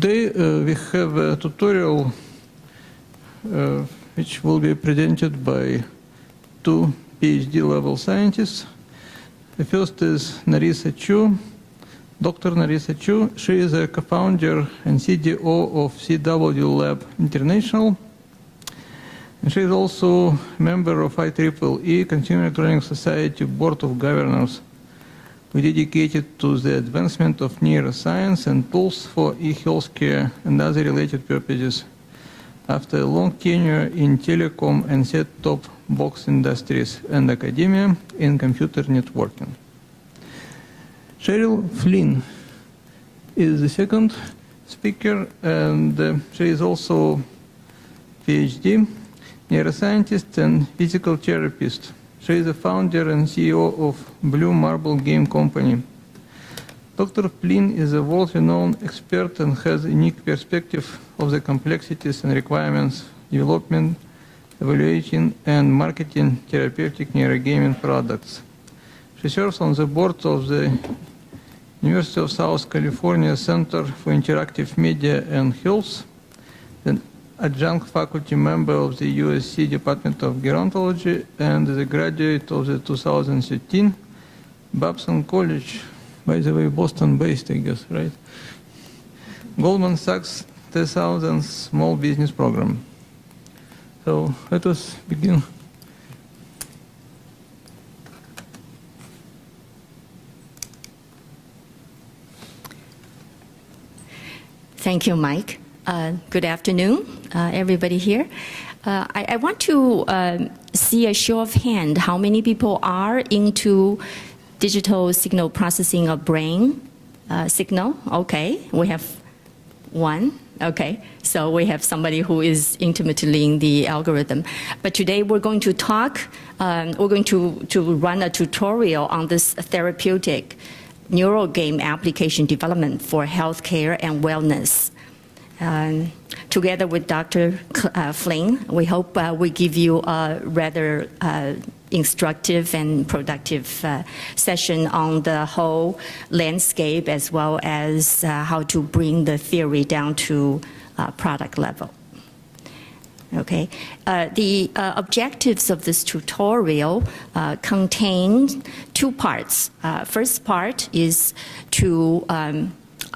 Today we have a tutorial which will be presented by two PhD level scientists. The first is Narisa Chu, Dr. Narisa Chu. She is a co-founder and CDO of CW Lab International. And she is also a member of IEEE Consumer Electronics Society Board of Governors. We dedicated to the advancement of neuroscience and tools for e-healthcare and other related purposes. After a long tenure in telecom and set-top box industries and academia in computer networking. Sheryl Flynn is the second speaker, and she is also PhD, neuroscientist and physical therapist. She is the founder and CEO of Blue Marble Game Company. Dr. Flynn is a world-renowned expert and has a unique perspective of the complexities and requirements, development, evaluating, and marketing therapeutic neurogaming products. She serves on the board of the University of South California Center for Interactive Media and Health, an adjunct faculty member of the USC Department of Gerontology, and the graduate of the 2013 Babson College, by the way, Boston-based, I guess, right? Goldman Sachs 10,000 Small Business Program. So let us begin. Thank you, Mike. Good afternoon, everybody here. I want to see a show of hand. How many people are into digital signal processing of brain signal? Okay, we have one. Okay, so we have somebody who is intimately in the algorithm. But today we're going to talk, we're going to run a tutorial on this therapeutic neurogame application development for healthcare and wellness. Together with Dr. Flynn, we hope we give you a rather instructive and productive session on the whole landscape, as well as how to bring the theory down to product level. Okay, the objectives of this tutorial contain two parts. First part is to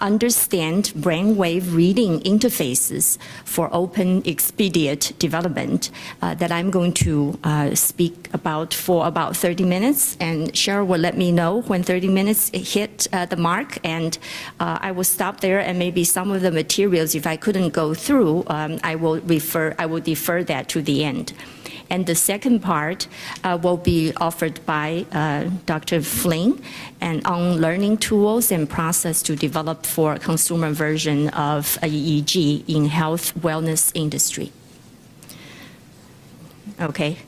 understand brainwave reading interfaces for open expedient development that I'm going to speak about for about 30 minutes, and Sheryl will let me know when 30 minutes hit the mark, and I will stop there, and maybe some of the materials, if I couldn't go through, I will defer that to the end. And the second part will be offered by Dr. Flynn, and on learning tools and process to develop for consumer version of EEG in health wellness industry. Okay,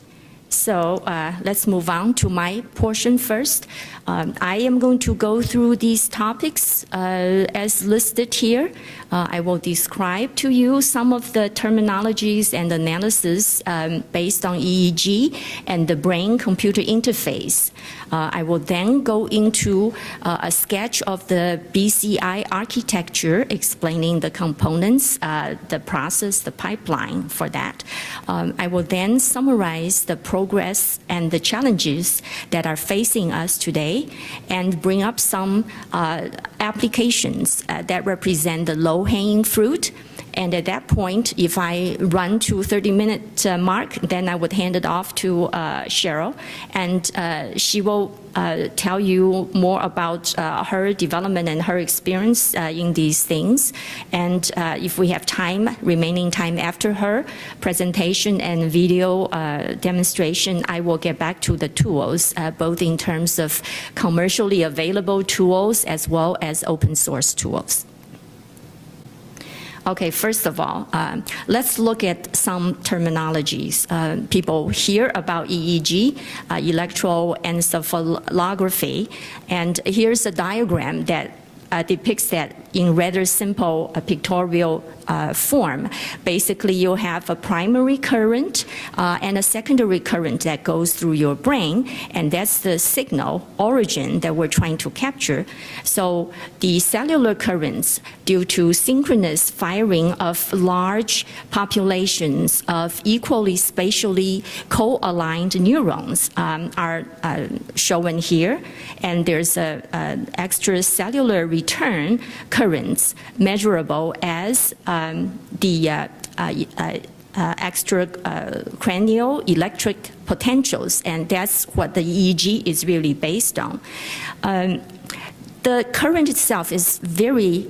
so let's move on to my portion first. I am going to go through these topics as listed here. I will describe to you some of the terminologies and analysis based on EEG and the brain-computer interface. I will then go into a sketch of the BCI architecture, explaining the components, the process, the pipeline for that. I will then summarize the progress and the challenges that are facing us today, and bring up some applications that represent the low-hanging fruit. And at that point, if I run to 30-minute mark, then I would hand it off to Sheryl, and she will tell you more about her development and her experience in these things. And if we have time, remaining time after her presentation and video demonstration, I will get back to the tools, both in terms of commercially available tools as well as open source tools. Okay, first of all, let's look at some terminologies. People hear about EEG, electroencephalography, and here's a diagram that depicts that in rather simple pictorial form. Basically, you have a primary current and a secondary current that goes through your brain, and that's the signal origin that we're trying to capture. So the cellular currents, due to synchronous firing of large populations of equally spatially co-aligned neurons, are shown here, and there's an extracellular return currents measurable as the extracranial electric potentials, and that's what the EEG is really based on. The current itself is very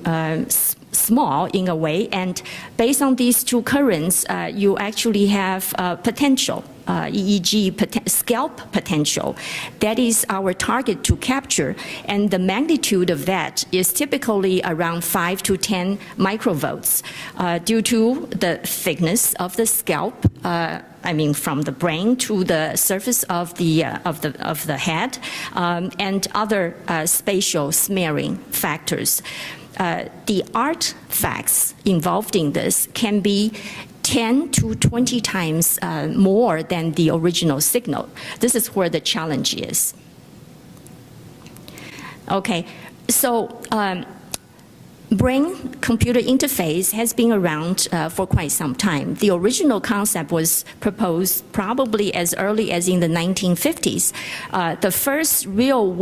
small in a way, and based on these two currents, you actually have potential. EEG scalp potential. That is our target to capture, and the magnitude of that is typically around 5 to 10 microvolts due to the thickness of the scalp. I mean, from the brain to the surface of the head, and other spatial smearing factors. The artifacts involved in this can be 10 to 20 times more than the original signal. This is where the challenge is. Okay, so brain-computer interface has been around for quite some time. The original concept was proposed probably as early as in the 1950s. The first real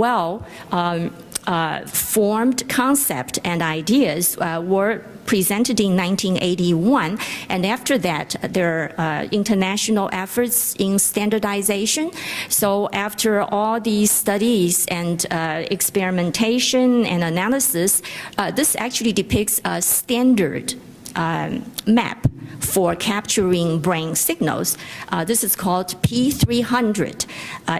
formed concept and ideas were presented in 1981, and after that there are international efforts in standardization. So after all these studies and experimentation and analysis, this actually depicts a standard map for capturing brain signals. This is called P300.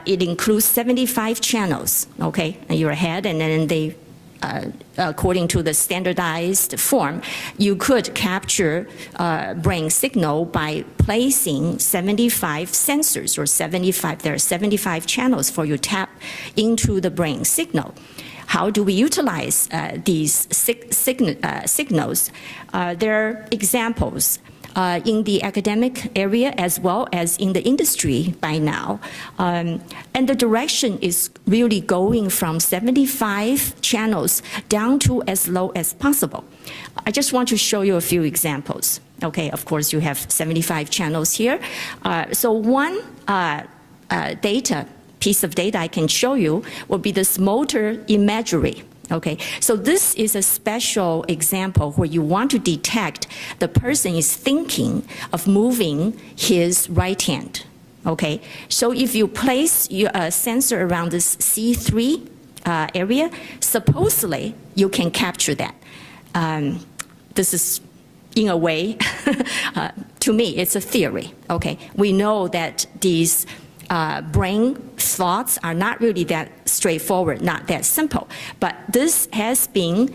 It includes 75 channels, okay, in your head, and then they according to the standardized form, you could capture brain signal by placing 75 sensors, or there are 75 channels for you to tap into the brain signal. How do we utilize these signals? There are examples in the academic area as well as in the industry by now. And the direction is really going from 75 channels down to as low as possible. I just want to show you a few examples. Okay, of course you have 75 channels here. So one piece of data I can show you will be this motor imagery. Okay, so this is a special example where you want to detect the person is thinking of moving his right hand. Okay, so if you place a sensor around this C3 area, supposedly you can capture that. This is, in a way, to me, it's a theory. Okay, we know that these brain thoughts are not really that straightforward, not that simple. But this has been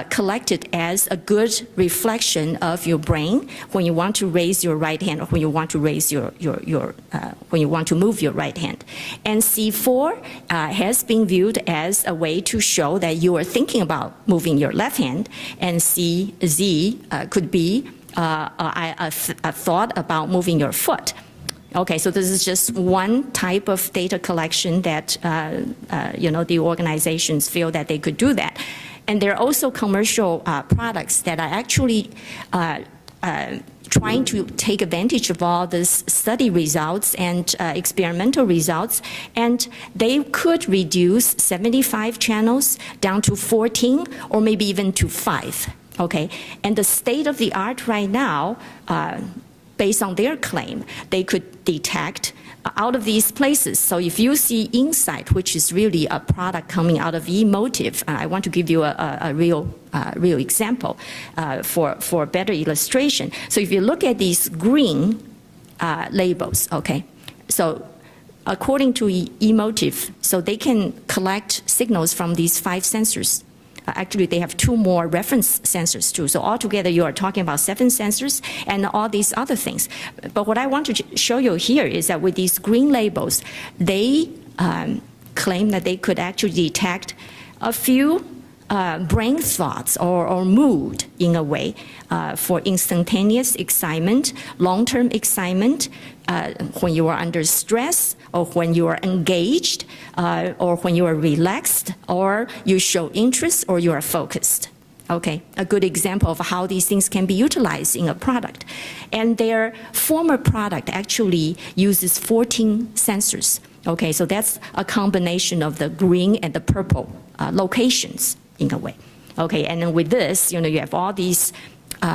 collected as a good reflection of your brain when you want to raise your right hand, or when you want to raise when you want to move your right hand. And C4 has been viewed as a way to show that you are thinking about moving your left hand, and CZ could be a thought about moving your foot. Okay, so this is just one type of data collection that the organizations feel that they could do that. And there are also commercial products that are actually trying to take advantage of all these study results and experimental results, and they could reduce 75 channels down to 14 or maybe even to 5. Okay, and the state of the art right now, based on their claim, they could detect out of these places. So if you see Insight, which is really a product coming out of eMotive, I want to give you a real example for better illustration. So if you look at these green labels, okay, so according to eMotive, so they can collect signals from these 5 sensors. Actually, they have 2 more reference sensors too. So altogether, you are talking about 7 sensors and all these other things. But what I want to show you here is that with these green labels, they claim that they could actually detect a few brain thoughts or mood in a way for instantaneous excitement, long-term excitement, when you are under stress, or when you are engaged, or when you are relaxed, or you show interest, or you are focused. Okay, a good example of how these things can be utilized in a product. And their former product actually uses 14 sensors. Okay, so that's a combination of the green and the purple locations in a way. Okay, and then with this, you have all these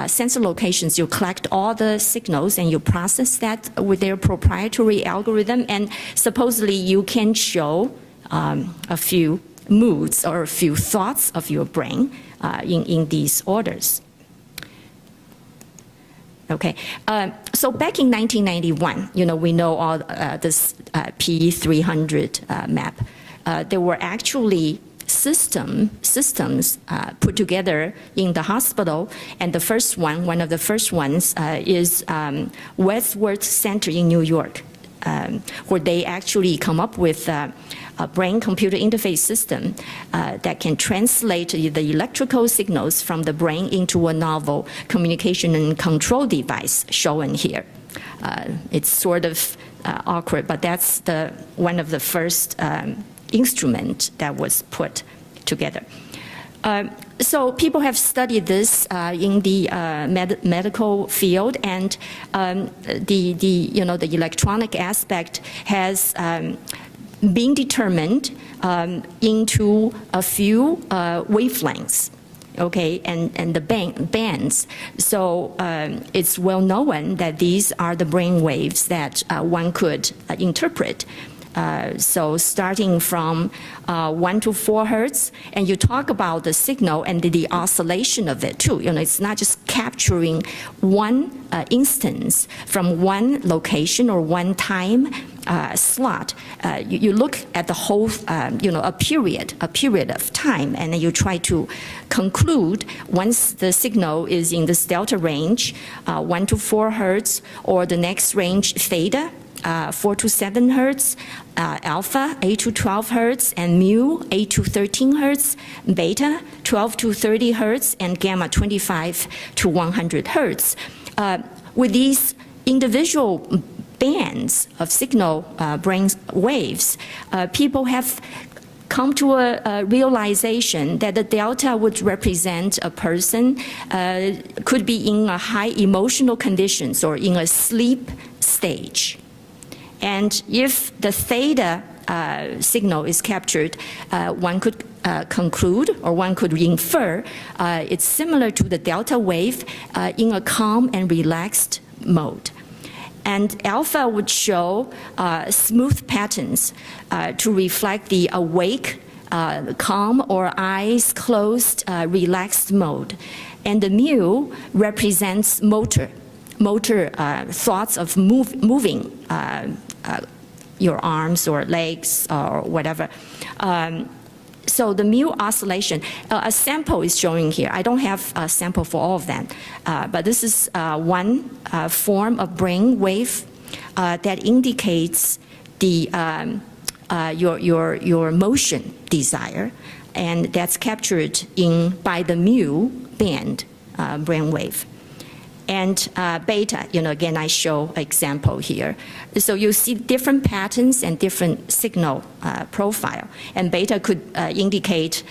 sensor locations. You collect all the signals and you process that with their proprietary algorithm, and supposedly you can show a few moods or a few thoughts of your brain in these orders. Okay, so back in 1991, we know all this P300 map. There were actually systems put together in the hospital, and the first one of the first ones is Wadsworth Center in New York, where they actually come up with a brain-computer interface system that can translate the electrical signals from the brain into a novel communication and control device shown here. It's sort of awkward, but that's one of the first instrument that was put together. So people have studied this in the medical field, and the electronic aspect has been determined into a few wavelengths. Okay, and the bands. So it's well known that these are the brain waves that one could interpret. So starting from 1 to 4 hertz, and you talk about the signal and the oscillation of it too. It's not just capturing one instance from one location or one time slot. You look at the whole, a period of time, and then you try to conclude once the signal is in this delta range, 1 to 4 hertz, or the next range theta, 4 to 7 hertz, alpha 8 to 12 hertz, and mu 8 to 13 hertz, beta 12 to 30 hertz, and gamma 25 to 100 hertz. With these individual bands of signal brain waves, people have come to a realization that the delta would represent a person could be in a high emotional conditions or in a sleep stage. And if the theta signal is captured, one could conclude, or one could infer, it's similar to the delta wave in a calm and relaxed mode. And alpha would show smooth patterns to reflect the awake, calm, or eyes closed, relaxed mode. And the mu represents motor thoughts of moving your arms or legs or whatever. So the mu oscillation, a sample is showing here. I don't have a sample for all of them, but this is one form of brain wave that indicates the your motion desire, and that's captured by the mu band brain wave. And beta, again, I show example here. So you see different patterns and different signal profile. And beta could indicate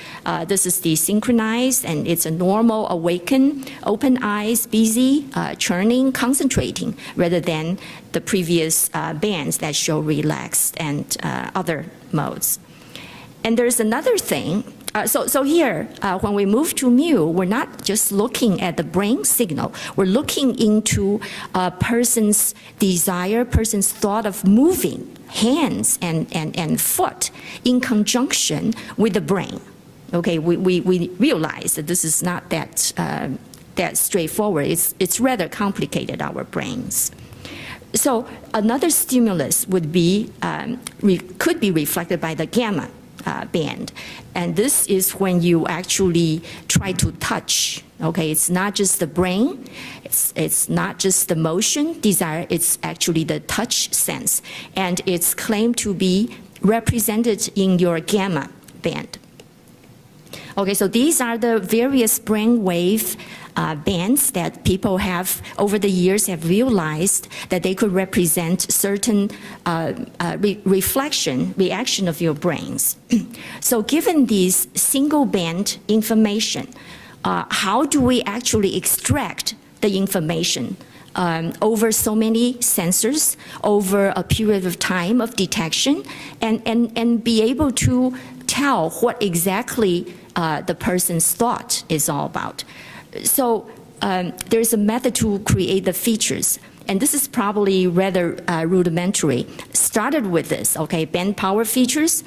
this is desynchronized, and it's a normal awaken, open eyes, busy, churning, concentrating, rather than the previous bands that show relaxed and other modes. And there's another thing. So here, when we move to mu, we're not just looking at the brain signal. We're looking into a person's desire, person's thought of moving hands and foot in conjunction with the brain. Okay, we realize that this is not that straightforward. It's rather complicated, our brains. So another stimulus would be could be reflected by the gamma band. And this is when you actually try to touch. Okay, it's not just the brain, it's not just the motion desire, it's actually the touch sense. And it's claimed to be represented in your gamma band. Okay, so these are the various brainwave bands that people have, over the years, have realized that they could represent certain reaction of your brains. So given these single band information, how do we actually extract the information over so many sensors, over a period of time of detection, and be able to tell what exactly the person's thought is all about? So there's a method to create the features, and this is probably rather rudimentary. Started with this, okay, band power features.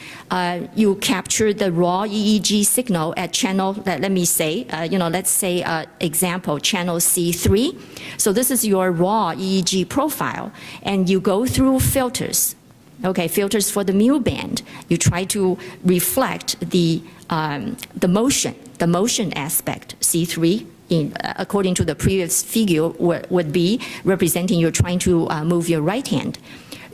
You capture the raw EEG signal at channel, let me say, let's say example, channel C3. So this is your raw EEG profile, and you go through filters. Okay, filters for the mu band. You try to reflect the motion aspect, C3, according to the previous figure, would be representing you're trying to move your right hand.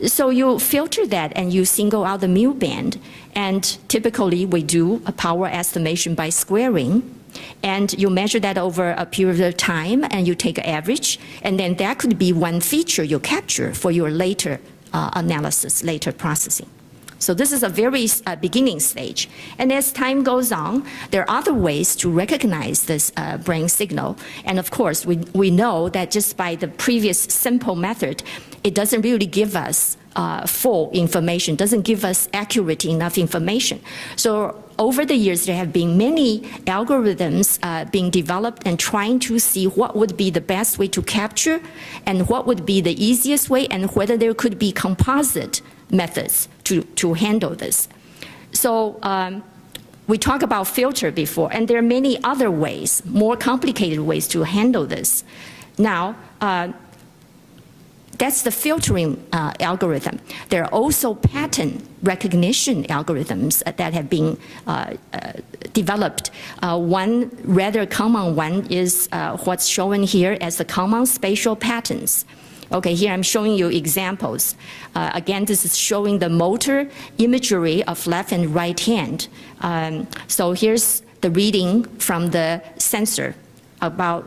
So you filter that and you single out the mu band. And typically we do a power estimation by squaring. And you measure that over a period of time and you take an average. And then that could be one feature you capture for your later analysis, later processing. So this is a very beginning stage. And as time goes on, there are other ways to recognize this brain signal. And of course, we know that just by the previous simple method, it doesn't really give us full information, doesn't give us accurate enough information. So over the years, there have been many algorithms being developed and trying to see what would be the best way to capture and what would be the easiest way, and whether there could be composite methods to handle this. So we talked about filter before, and there are many other ways, more complicated ways to handle this. Now, that's the filtering algorithm. There are also pattern recognition algorithms that have been developed. One rather common one is what's shown here as the common spatial patterns. Okay, here I'm showing you examples. Again, this is showing the motor imagery of left and right hand. So here's the reading from the sensor about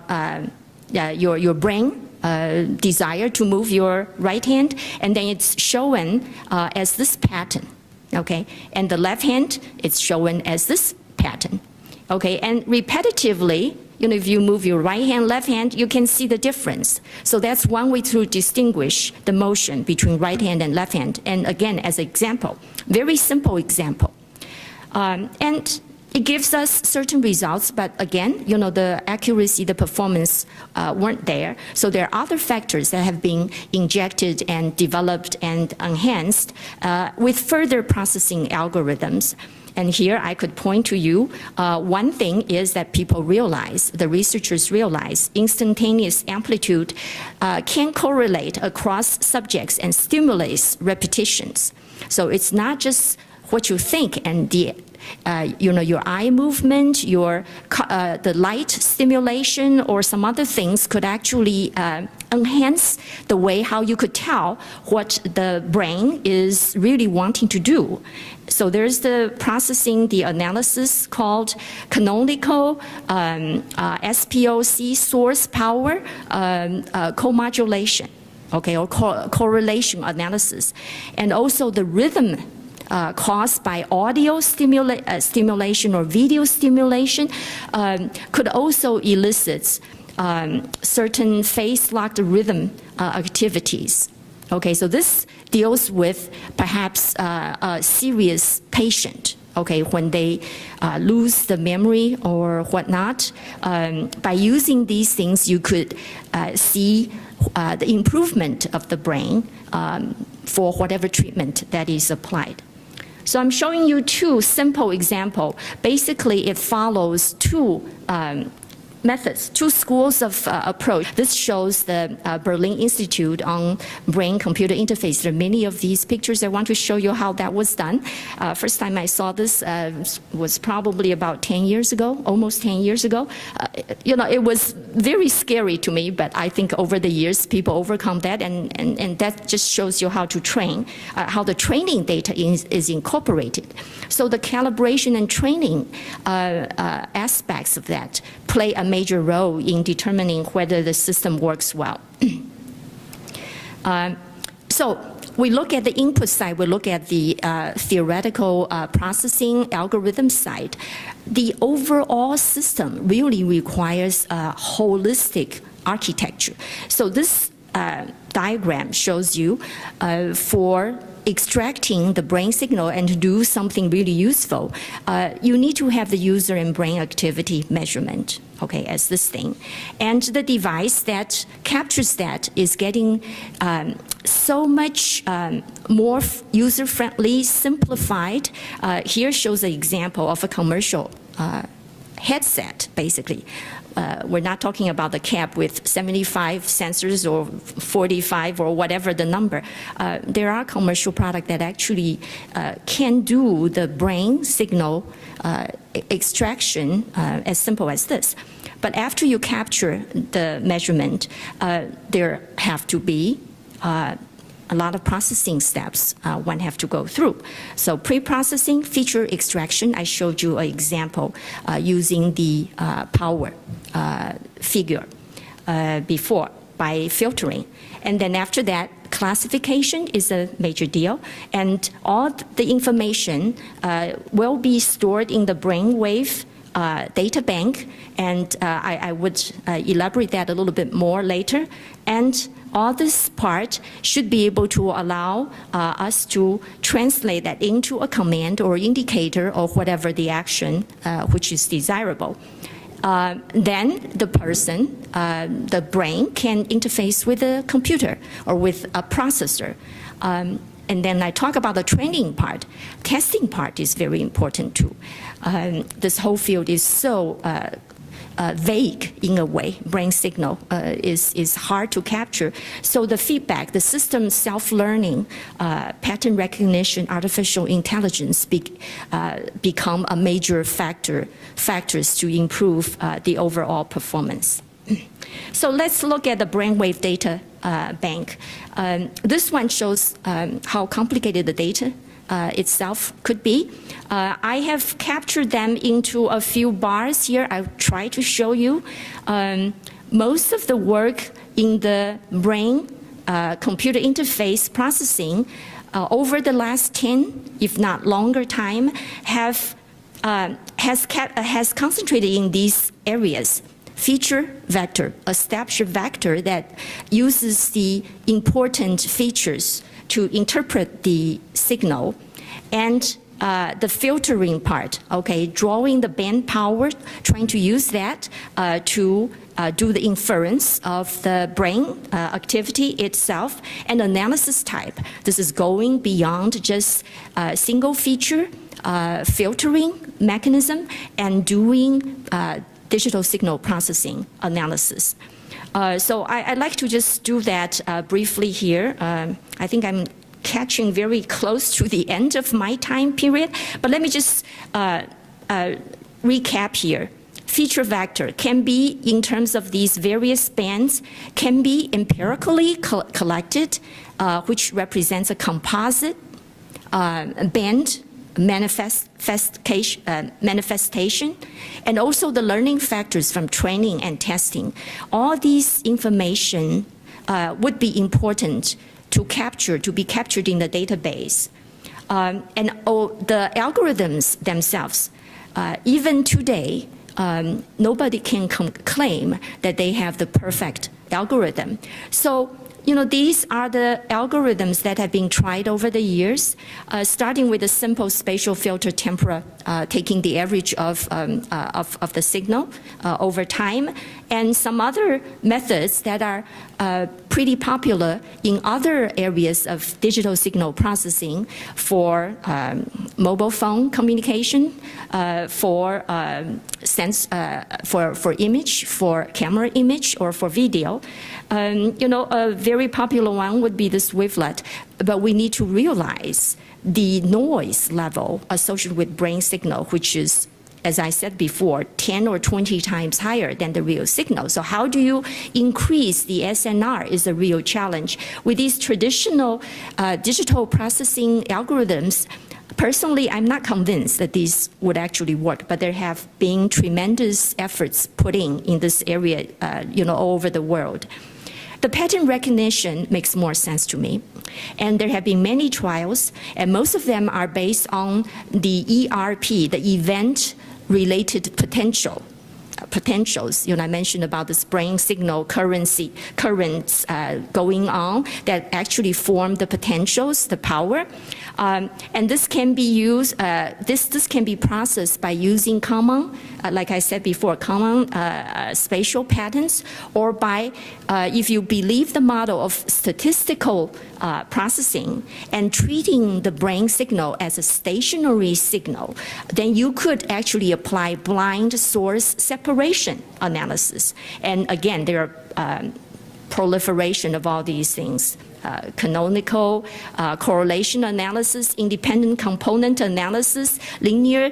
your brain desire to move your right hand, and then it's shown as this pattern, okay? And the left hand, it's shown as this pattern, okay? And repetitively, if you move your right hand, left hand, you can see the difference. So that's one way to distinguish the motion between right hand and left hand. And again, as an example, very simple example. And it gives us certain results, but again, the accuracy, the performance weren't there. So there are other factors that have been injected and developed and enhanced with further processing algorithms. And here I could point to you, one thing is that people realize, the researchers realize, instantaneous amplitude can correlate across subjects and stimulates repetitions. So it's not just what you think and the your eye movement, the light stimulation, or some other things could actually enhance the way how you could tell what the brain is really wanting to do. So there's the processing, the analysis called canonical SPOC, source power co-modulation, okay, or correlation analysis, and also the rhythm caused by audio stimulation or video stimulation could also elicit certain phase-locked rhythm activities. Okay, so this deals with perhaps a serious patient, okay, when they lose the memory or whatnot. By using these things, you could see the improvement of the brain for whatever treatment that is applied. So I'm showing you two simple examples. Basically, it follows two methods, two schools of approach. This shows the Berlin Institute on Brain-Computer Interface. There are many of these pictures. I want to show you how that was done. First time I saw this was probably about 10 years ago, almost 10 years ago. You know, it was very scary to me, but I think over the years people overcome that, and that just shows you how to train, how the training data is incorporated. So the calibration and training aspects of that play a major role in determining whether the system works well. So we look at the input side, we look at the theoretical processing algorithm side. The overall system really requires a holistic architecture. So this diagram shows you for extracting the brain signal and to do something really useful, you need to have the user and brain activity measurement, okay, as this thing. And the device that captures that is getting so much more user-friendly, simplified. Here shows an example of a commercial headset, basically. We're not talking about the cap with 75 sensors or 45 or whatever the number. There are commercial products that actually can do the brain signal extraction as simple as this. But after you capture the measurement, there have to be a lot of processing steps one have to go through. So pre-processing, feature extraction, I showed you an example using the power figure before by filtering. And then after that, classification is a major deal, and all the information will be stored in the Brainwave data bank, and I would elaborate that a little bit more later. And all this part should be able to allow us to translate that into a command or indicator or whatever the action which is desirable. Then the person, the brain, can interface with a computer or with a processor. And then I talk about the training part. Testing part is very important too. This whole field is so vague in a way. Brain signal is hard to capture. So the feedback, the system self-learning, pattern recognition, artificial intelligence become a major factors to improve the overall performance. So let's look at the Brainwave data bank. This one shows how complicated the data itself could be. I have captured them into a few bars here. I'll try to show you. Most of the work in the brain computer interface processing over the last 10, if not longer time, has concentrated in these areas. Feature vector, a snapshot vector that uses the important features to interpret the signal, and the filtering part, okay, drawing the band power, trying to use that to do the inference of the brain activity itself, and analysis type. This is going beyond just single feature filtering mechanism and doing digital signal processing analysis. So I'd like to just do that briefly here. I think I'm catching very close to the end of my time period, but let me just recap here. Feature vector can be, in terms of these various bands, can be empirically collected, which represents a composite band manifestation, and also the learning factors from training and testing. All these information would be important to be captured in the database. And the algorithms themselves, even today, nobody can claim that they have the perfect algorithm. So, these are the algorithms that have been tried over the years, starting with a simple spatial filter tempera, taking the average of the signal over time, and some other methods that are pretty popular in other areas of digital signal processing for mobile phone communication, for image, for camera image, or for video. A very popular one would be this wavelet, but we need to realize the noise level associated with brain signal, which is, as I said before, 10 or 20 times higher than the real signal. So how do you increase the SNR is a real challenge. With these traditional digital processing algorithms, personally, I'm not convinced that these would actually work, but there have been tremendous efforts put in this area, all over the world. The pattern recognition makes more sense to me. And there have been many trials, and most of them are based on the ERP, the event-related potentials. I mentioned about this brain signal currents going on that actually form the potentials, the power. And this can be used, this can be processed by using common, like I said before, common spatial patterns, or by, if you believe the model of statistical processing and treating the brain signal as a stationary signal, then you could actually apply blind source separation analysis. And again, there are proliferation of all these things. Canonical correlation analysis, independent component analysis, linear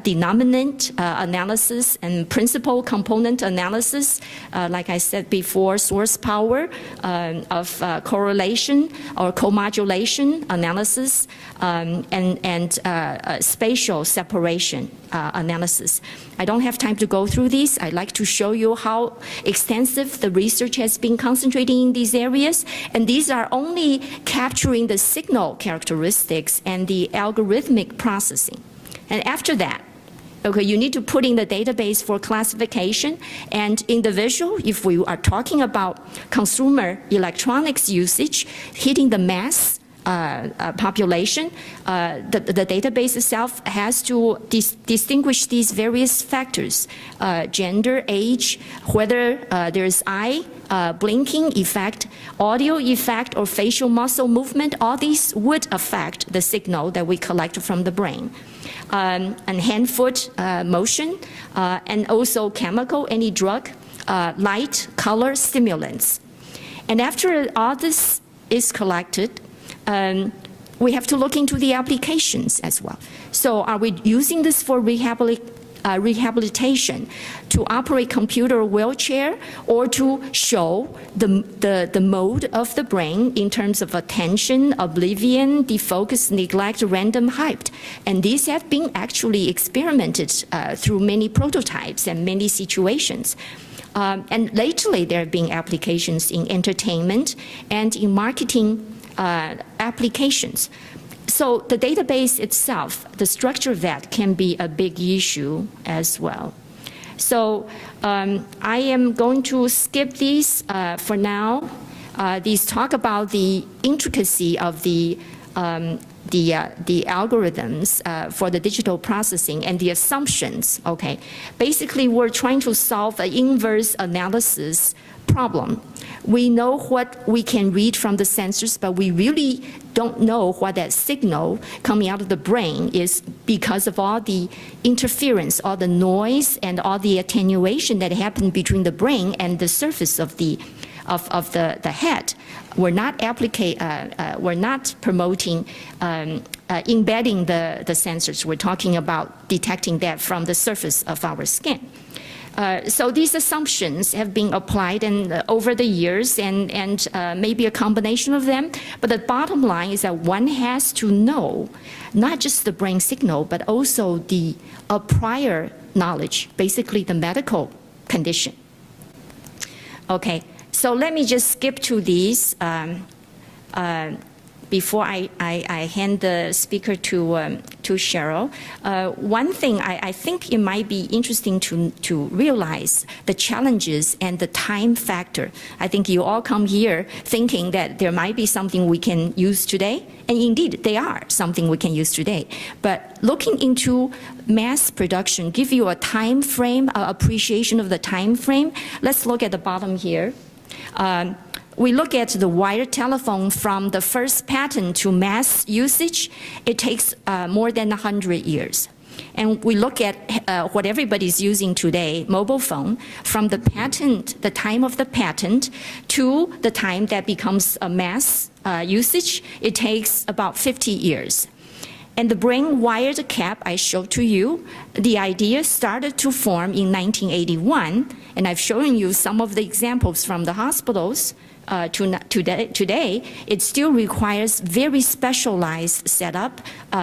denominant analysis, and principal component analysis. Like I said before, source power of correlation or co-modulation analysis, and spatial separation analysis. I don't have time to go through these. I'd like to show you how extensive the research has been concentrating in these areas, and these are only capturing the signal characteristics and the algorithmic processing. And after that, okay, you need to put in the database for classification, and in the visual, if we are talking about consumer electronics usage, hitting the mass population, the database itself has to distinguish these various factors, gender, age, whether there's eye blinking effect, audio effect, or facial muscle movement. All these would affect the signal that we collect from the brain. And hand-foot motion, and also chemical, any drug, light, color, stimulants. And after all this is collected, we have to look into the applications as well. So are we using this for rehabilitation, to operate computer wheelchair, or to show the mode of the brain in terms of attention, oblivion, defocus, neglect, random height? And these have been actually experimented through many prototypes and many situations. And lately, there have been applications in entertainment and in marketing applications. So the database itself, the structure of that can be a big issue as well. So I am going to skip these for now. These talk about the intricacy of the algorithms for the digital processing and the assumptions. Okay, basically we're trying to solve an inverse analysis problem. We know what we can read from the sensors, but we really don't know what that signal coming out of the brain is because of all the interference, all the noise, and all the attenuation that happened between the brain and the surface of the head. We're not promoting embedding the sensors. We're talking about detecting that from the surface of our skin. So these assumptions have been applied over the years, and maybe a combination of them. But the bottom line is that one has to know not just the brain signal, but also the prior knowledge, basically the medical condition. Okay, so let me just skip to these. before I hand the speaker to Sheryl, one thing I think it might be interesting to realize the challenges and the time factor. I think you all come here thinking that there might be something we can use today, and indeed they are something we can use today. But looking into mass production, give you a time frame, appreciation of the time frame. Let's look at the bottom here. We look at the wired telephone from the first patent to mass usage, it takes more than 100 years. And we look at what everybody's using today, mobile phone, from the patent, the time of the patent, to the time that becomes a mass usage, it takes about 50 years. And the brain wired cap I showed to you, the idea started to form in 1981, and I've shown you some of the examples from the hospitals. Today, it still requires very specialized setup,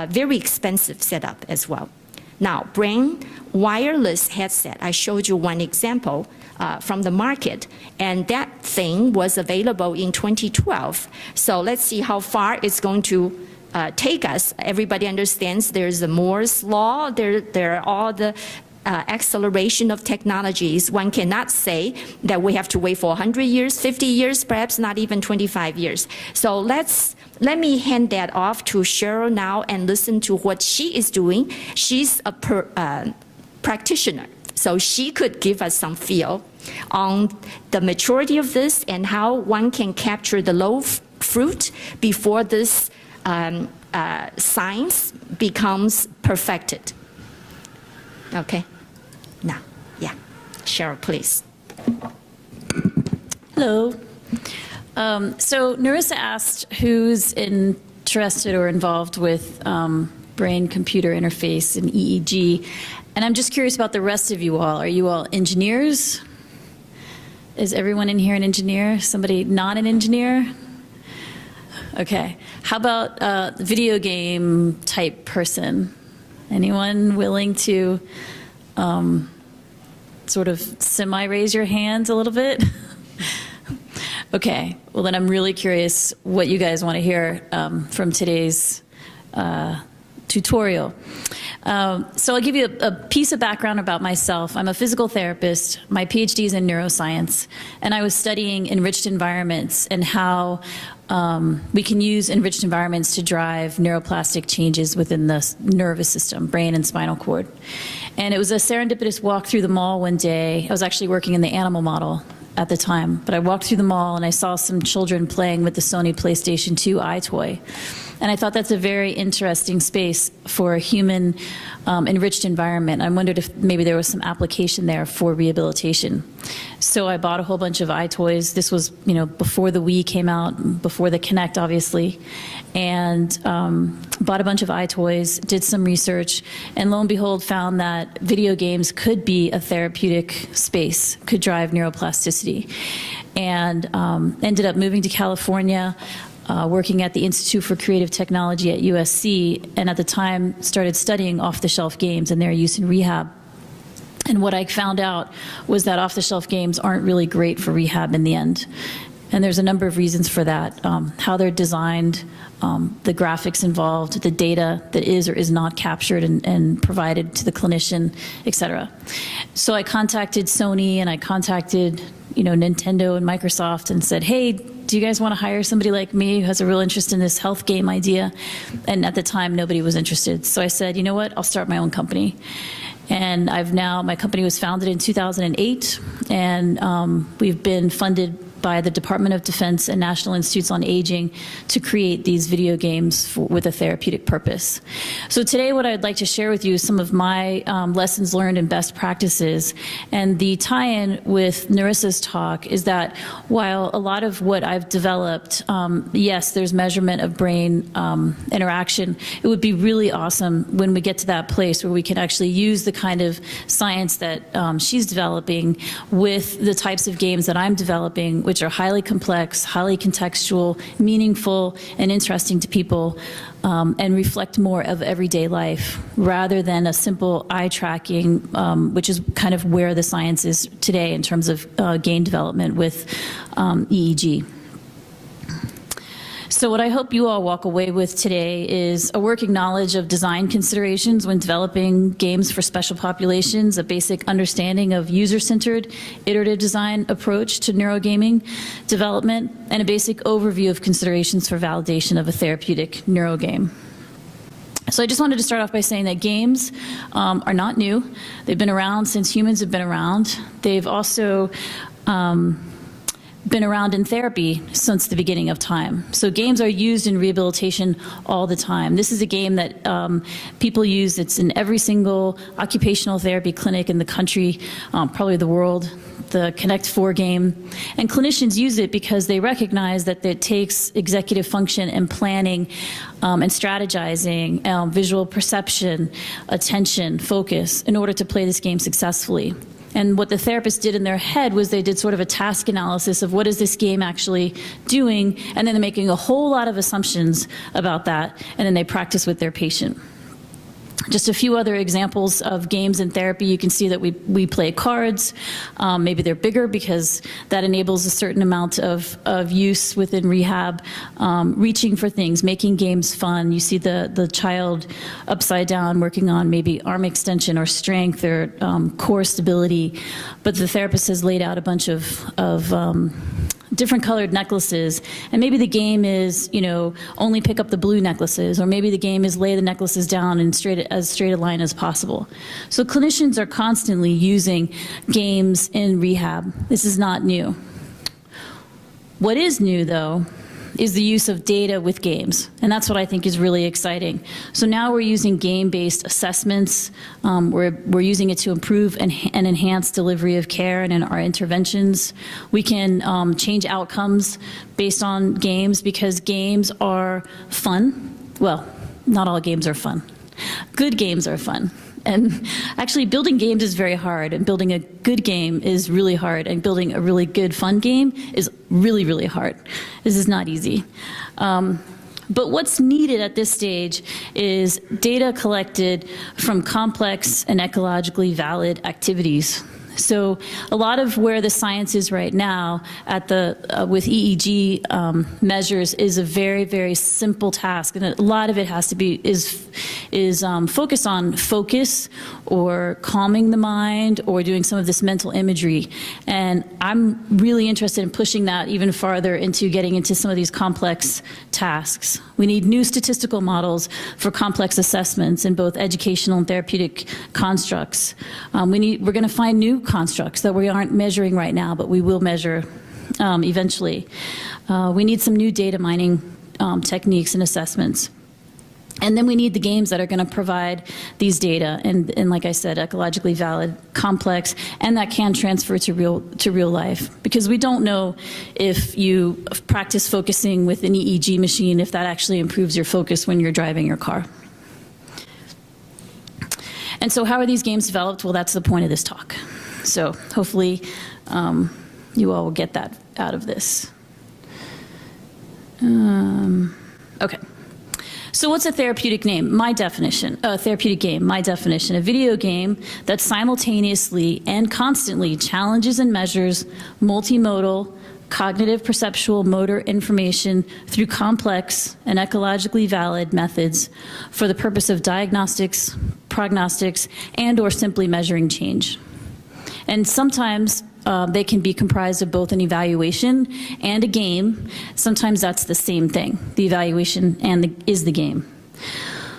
very expensive setup as well. Now, brain wireless headset, I showed you one example from the market, and that thing was available in 2012. So let's see how far it's going to take us. Everybody understands there's a Moore's law, there are all the acceleration of technologies. One cannot say that we have to wait for 100 years, 50 years, perhaps not even 25 years. So let me hand that off to Sheryl now and listen to what she is doing. She's a practitioner, so she could give us some feel on the maturity of this and how one can capture the low fruit before this science becomes perfected. Okay. Now, yeah. Sheryl, please. Hello. So Narisa asked who's interested or involved with brain-computer interface and EEG. And I'm just curious about the rest of you all. Are you all engineers? Is everyone in here an engineer? Somebody not an engineer? Okay. How about a video game type person? Anyone willing to sort of semi-raise your hands a little bit? Okay, well then I'm really curious what you guys want to hear from today's tutorial. So I'll give you a piece of background about myself. I'm a physical therapist. My PhD is in neuroscience, and I was studying enriched environments and how we can use enriched environments to drive neuroplastic changes within the nervous system, brain and spinal cord. And it was a serendipitous walk through the mall one day. I was actually working in the animal model at the time, but I walked through the mall and I saw some children playing with the Sony PlayStation 2 iToy. And I thought that's a very interesting space for a human enriched environment. I wondered if maybe there was some application there for rehabilitation. So I bought a whole bunch of iToys. This was, before the Wii came out, before the Kinect, obviously, and bought a bunch of iToys, did some research, and lo and behold, found that video games could be a therapeutic space, could drive neuroplasticity, and ended up moving to California. Working at the Institute for Creative Technology at USC, and at the time started studying off-the-shelf games and their use in rehab. And what I found out was that off-the-shelf games aren't really great for rehab in the end. And there's a number of reasons for that. How they're designed, the graphics involved, the data that is or is not captured and provided to the clinician, et cetera. So I contacted Sony and I contacted Nintendo and Microsoft and said, hey, do you guys want to hire somebody like me who has a real interest in this health game idea? And at the time, nobody was interested. So I said, you know what, I'll start my own company. And my company was founded in 2008, and we've been funded by the Department of Defense and National Institutes on Aging to create these video games with a therapeutic purpose. So today what I'd like to share with you is some of my lessons learned and best practices. And the tie-in with Narisa's talk is that while a lot of what I've developed, yes, there's measurement of brain interaction, it would be really awesome when we get to that place where we can actually use the kind of science that she's developing with the types of games that I'm developing, which are highly complex, highly contextual, meaningful, and interesting to people, and reflect more of everyday life rather than a simple eye tracking, which is kind of where the science is today in terms of gain development with EEG. So what I hope you all walk away with today is a working knowledge of design considerations when developing games for special populations, a basic understanding of user-centered iterative design approach to neurogaming development, and a basic overview of considerations for validation of a therapeutic neurogame. So I just wanted to start off by saying that games are not new. They've been around since humans have been around. They've also been around in therapy since the beginning of time. So games are used in rehabilitation all the time. This is a game that people use. It's in every single occupational therapy clinic in the country, probably the world, the Connect 4 game. And clinicians use it because they recognize that it takes executive function and planning and strategizing, visual perception, attention, focus in order to play this game successfully. And what the therapist did in their head was they did sort of a task analysis of what is this game actually doing, and then they're making a whole lot of assumptions about that, and then they practice with their patient. Just a few other examples of games in therapy. You can see that we play cards. Maybe they're bigger because that enables a certain amount of use within rehab. Reaching for things, making games fun. You see the child upside down working on maybe arm extension or strength or core stability. But the therapist has laid out a bunch of different colored necklaces, and maybe the game is, you know, only pick up the blue necklaces, or maybe the game is lay the necklaces down in as straight a line as possible. So clinicians are constantly using games in rehab. This is not new. What is new, though, is the use of data with games, and that's what I think is really exciting. So now we're using game-based assessments. We're using it to improve and enhance delivery of care and in our interventions. We can change outcomes based on games because games are fun. Well, not all games are fun. Good games are fun. And actually, building games is very hard, and building a good game is really hard, and building a really good, fun game is really, really hard. This is not easy. But what's needed at this stage is data collected from complex and ecologically valid activities. So a lot of where the science is right now at with EEG measures is a very, very simple task, and a lot of it has to be focused on focus or calming the mind or doing some of this mental imagery. And I'm really interested in pushing that even farther into getting into some of these complex tasks. We need new statistical models for complex assessments in both educational and therapeutic constructs. We're going to find new constructs that we aren't measuring right now, but we will measure eventually. We need some new data mining techniques and assessments. And then we need the games that are going to provide these data, and like I said, ecologically valid, complex, and that can transfer to real life. Because we don't know if you practice focusing with an EEG machine, if that actually improves your focus when you're driving your car. And so how are these games developed? Well, that's the point of this talk. So hopefully you all will get that out of this. Okay. So what's a therapeutic name? My definition, therapeutic game, my definition, a video game that simultaneously and constantly challenges and measures multimodal, cognitive, perceptual, motor information through complex and ecologically valid methods for the purpose of diagnostics, prognostics, and or simply measuring change. And sometimes they can be comprised of both an evaluation and a game. Sometimes that's the same thing. The evaluation is the game.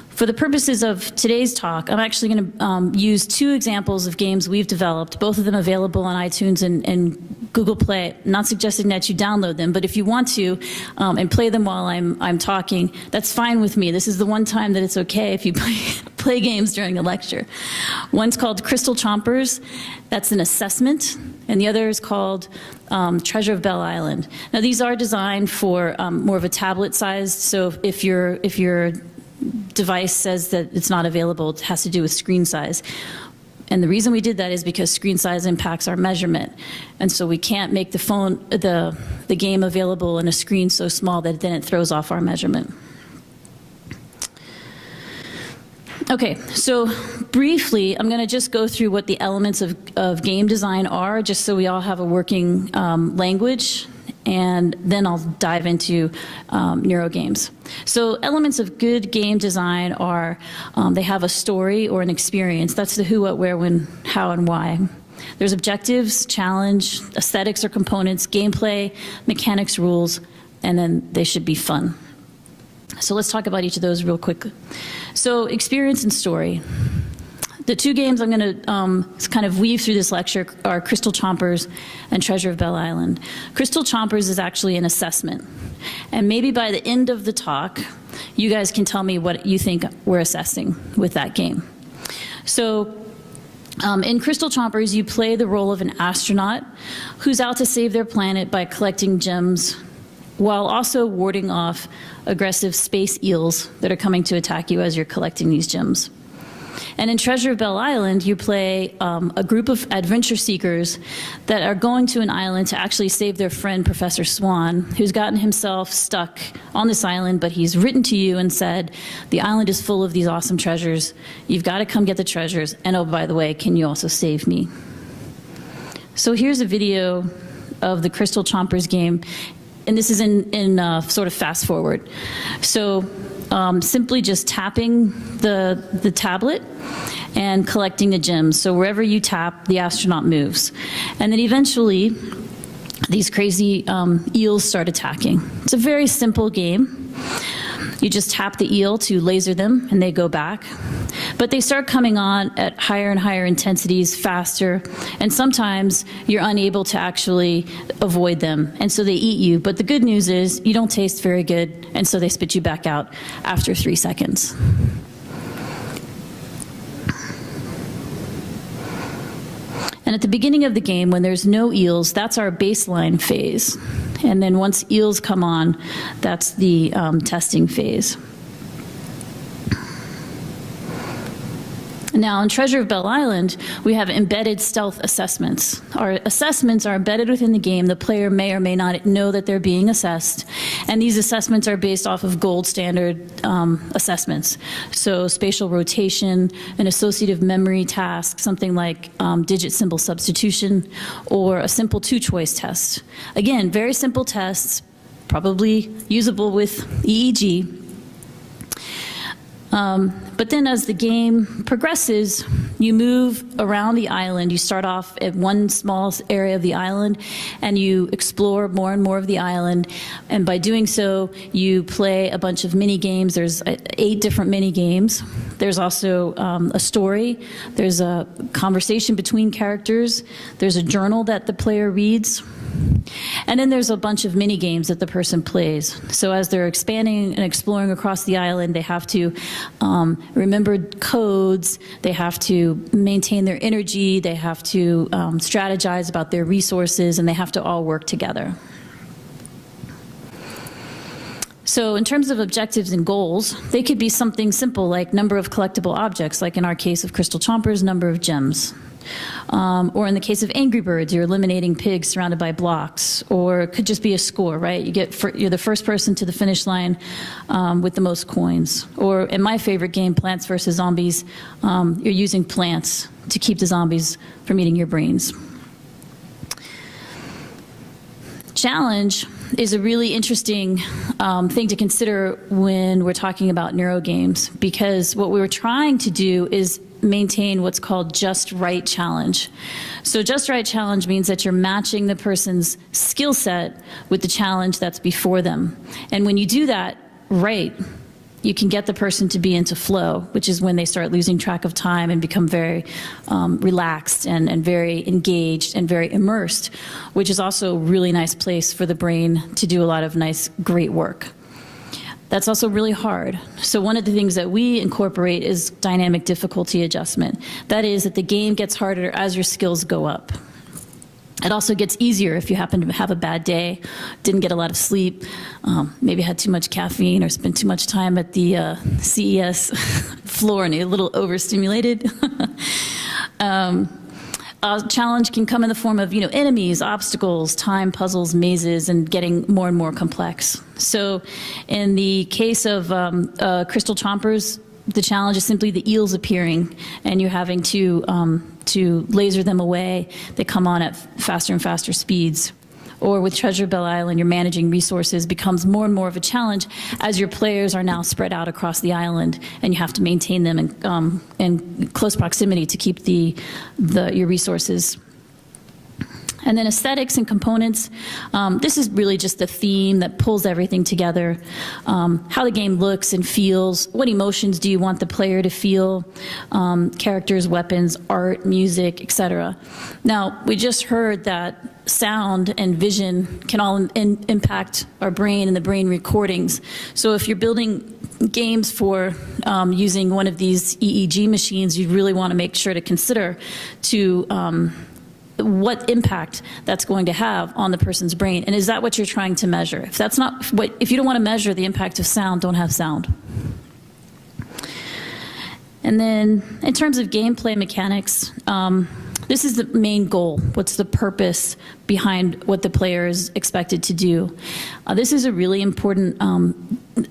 For the purposes of today's talk, I'm actually going to use two examples of games we've developed, both of them available on iTunes and Google Play. Not suggesting that you download them, but if you want to and play them while I'm talking, that's fine with me. This is the one time that it's okay if you play games during a lecture. One's called Crystal Chompers. That's an assessment, and the other is called Treasure of Belle Island. Now, these are designed for more of a tablet size, so if your device says that it's not available, it has to do with screen size. And the reason we did that is because screen size impacts our measurement. And so we can't make the game available in a screen so small that then it throws off our measurement. Okay, so briefly, I'm going to just go through what the elements of game design are, just so we all have a working language. and then I'll dive into neurogames. So elements of good game design are they have a story or an experience. That's the who, what, where, when, how, and why. There's objectives, challenge, aesthetics or components, gameplay, mechanics, rules, and then they should be fun. So let's talk about each of those real quickly. So experience and story. The two games I'm going to kind of weave through this lecture are Crystal Chompers and Treasure of Bell Island. Crystal Chompers is actually an assessment. And maybe by the end of the talk, you guys can tell me what you think we're assessing with that game. So in Crystal Chompers, you play the role of an astronaut who's out to save their planet by collecting gems while also warding off aggressive space eels that are coming to attack you as you're collecting these gems. And in Treasure of Bell Island, you play a group of adventure seekers that are going to an island to actually save their friend, Professor Swan, who's gotten himself stuck on this island, but he's written to you and said, the island is full of these awesome treasures. You've got to come get the treasures. And oh, by the way, can you also save me? So here's a video of the Crystal Chompers game. And this is in sort of fast forward. So simply just tapping the tablet and collecting the gems. So wherever you tap, the astronaut moves. And then eventually, these crazy eels start attacking. It's a very simple game. You just tap the eel to laser them, and they go back. But they start coming on at higher and higher intensities, faster, and sometimes you're unable to actually avoid them, and so they eat you. But the good news is you don't taste very good, and so they spit you back out after 3 seconds. And at the beginning of the game, when there's no eels, that's our baseline phase. And then once eels come on, that's the testing phase. Now, in Treasure of Bell Island, we have embedded stealth assessments. Our assessments are embedded within the game. The player may or may not know that they're being assessed. And these assessments are based off of gold standard assessments. So spatial rotation, an associative memory task, something like digit symbol substitution, or a simple two-choice test. Again, very simple tests, probably usable with EEG. But then as the game progresses, you move around the island. You start off at one small area of the island, and you explore more and more of the island. And by doing so, you play a bunch of mini games. There's 8 different mini games. There's also a story. There's a conversation between characters. There's a journal that the player reads. And then there's a bunch of mini games that the person plays. So as they're expanding and exploring across the island, they have to remember codes, they have to maintain their energy, they have to strategize about their resources, and they have to all work together. So in terms of objectives and goals, they could be something simple like number of collectible objects, like in our case of Crystal Chompers, number of gems. Or in the case of Angry Birds, you're eliminating pigs surrounded by blocks. Or it could just be a score, right? You're the first person to the finish line with the most coins. Or in my favorite game, Plants vs. Zombies, you're using plants to keep the zombies from eating your brains. Challenge is a really interesting thing to consider when we're talking about neurogames, because what we were trying to do is maintain what's called just right challenge. So just right challenge means that you're matching the person's skill set with the challenge that's before them. And when you do that right, you can get the person to be into flow, which is when they start losing track of time and become very relaxed and very engaged and very immersed, which is also a really nice place for the brain to do a lot of nice, great work. That's also really hard. So one of the things that we incorporate is dynamic difficulty adjustment. That is that the game gets harder as your skills go up. It also gets easier if you happen to have a bad day, didn't get a lot of sleep, maybe had too much caffeine or spent too much time at the CES floor and a little overstimulated. Challenge can come in the form of, enemies, obstacles, time, puzzles, mazes, and getting more and more complex. So in the case of Crystal Chompers, the challenge is simply the eels appearing, and you're having to laser them away. They come on at faster and faster speeds. or with Treasure Bell Island, you're managing resources becomes more and more of a challenge as your players are now spread out across the island, and you have to maintain them in close proximity to keep your resources. And then aesthetics and components. This is really just the theme that pulls everything together. How the game looks and feels. What emotions do you want the player to feel? Characters, weapons, art, music, etc. Now, we just heard that sound and vision can all impact our brain and the brain recordings. So if you're building games for using one of these EEG machines, you really want to make sure to consider what impact that's going to have on the person's brain, and is that what you're trying to measure? If that's not if you don't want to measure the impact of sound, don't have sound. And then in terms of gameplay mechanics, this is the main goal. What's the purpose behind what the player is expected to do? This is a really important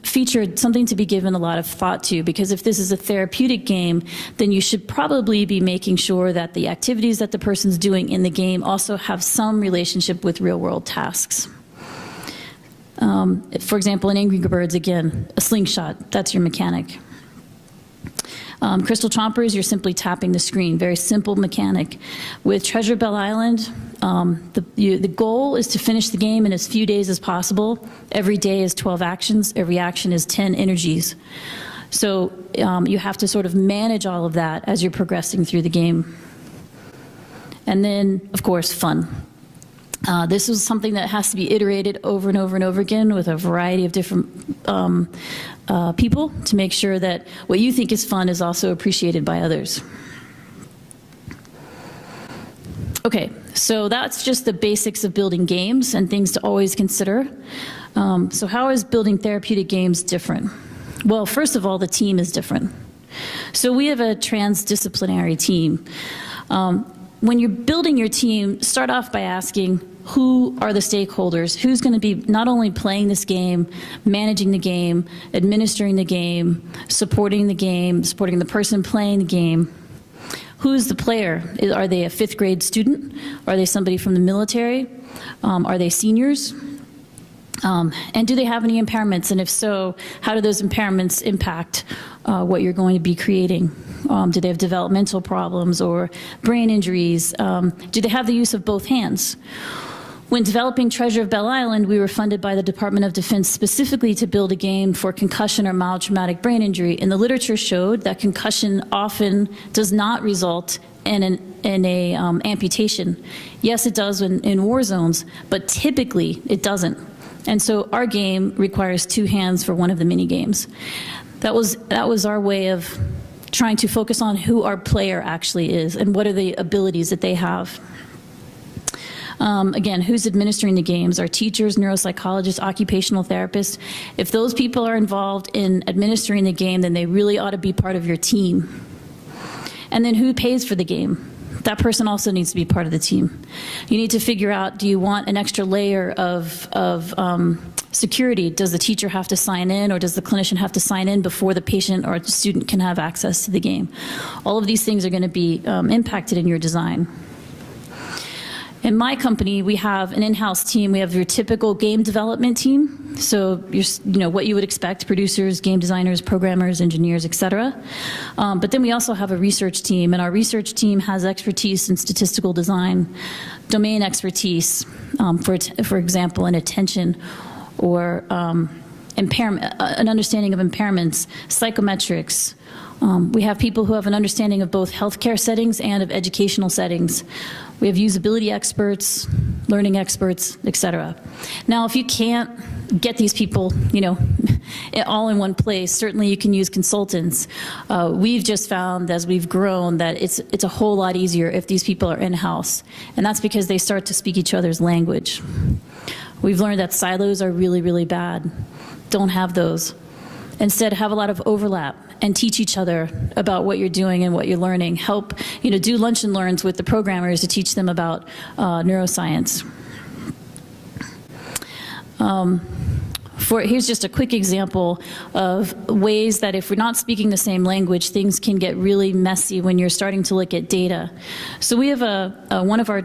feature, something to be given a lot of thought to, because if this is a therapeutic game, then you should probably be making sure that the activities that the person's doing in the game also have some relationship with real-world tasks. For example, in Angry Birds, again, a slingshot, that's your mechanic. Crystal Chompers, you're simply tapping the screen, very simple mechanic. With Treasure Bell Island, the goal is to finish the game in as few days as possible. Every day is 12 actions, every action is 10 energies. So you have to sort of manage all of that as you're progressing through the game. And then, of course, fun. This is something that has to be iterated over and over and over again with a variety of different people to make sure that what you think is fun is also appreciated by others. Okay, so that's just the basics of building games and things to always consider. So how is building therapeutic games different? Well, first of all, the team is different. So we have a transdisciplinary team. When you're building your team, start off by asking, who are the stakeholders? Who's going to be not only playing this game, managing the game, administering the game, supporting the person playing the game? Who's the player? Are they a 5th grade student? Are they somebody from the military? Are they seniors? And do they have any impairments? And if so, how do those impairments impact what you're going to be creating? Do they have developmental problems or brain injuries? Do they have the use of both hands? When developing Treasure of Bell Island, we were funded by the Department of Defense specifically to build a game for concussion or mild traumatic brain injury. And the literature showed that concussion often does not result in a amputation. Yes, it does in war zones, but typically it doesn't. And so our game requires 2 hands for one of the mini games. That was our way of trying to focus on who our player actually is and what are the abilities that they have. Again, who's administering the games? Our teachers, neuropsychologists, occupational therapists. If those people are involved in administering the game, then they really ought to be part of your team. And then who pays for the game? That person also needs to be part of the team. You need to figure out, do you want an extra layer of security? Does the teacher have to sign in, or does the clinician have to sign in before the patient or the student can have access to the game? All of these things are going to be impacted in your design. In my company, we have an in-house team. We have your typical game development team. So, what you would expect, producers, game designers, programmers, engineers, etc. But then we also have a research team, and our research team has expertise in statistical design, domain expertise, for example, in attention, or impairment, an understanding of impairments, psychometrics. We have people who have an understanding of both healthcare settings and of educational settings. We have usability experts, learning experts, etc. Now, if you can't get these people, all in one place, certainly you can use consultants. We've just found, as we've grown, that it's a whole lot easier if these people are in-house, and that's because they start to speak each other's language. We've learned that silos are really, really bad. Don't have those. Instead, have a lot of overlap and teach each other about what you're doing and what you're learning. Help, do lunch and learns with the programmers to teach them about neuroscience. Here's just a quick example of ways that if we're not speaking the same language, things can get really messy when you're starting to look at data. So we have one of our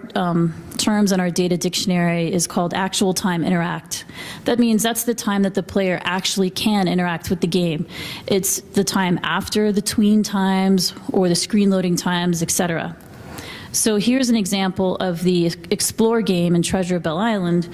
terms in our data dictionary is called actual time interact. That means that's the time that the player actually can interact with the game. It's the time after the tween times or the screen loading times, etc. So here's an example of the Explore game in Treasure Bell Island.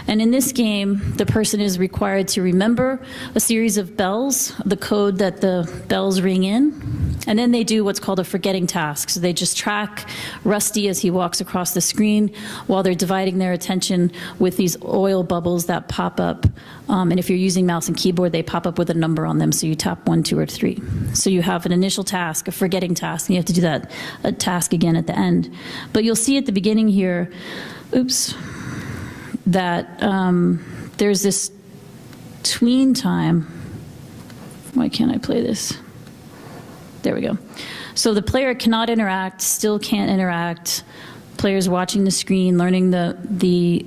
And in this game, the person is required to remember a series of bells, the code that the bells ring in, and then they do what's called a forgetting task. So they just track Rusty as he walks across the screen while they're dividing their attention with these oil bubbles that pop up. And if you're using mouse and keyboard, they pop up with a number on them, so you tap 1, 2, or 3. So you have an initial task, a forgetting task, and you have to do that task again at the end. But you'll see at the beginning here, that there's this tween time. Why can't I play this? There we go. So the player cannot interact, still can't interact. Player's watching the screen, learning the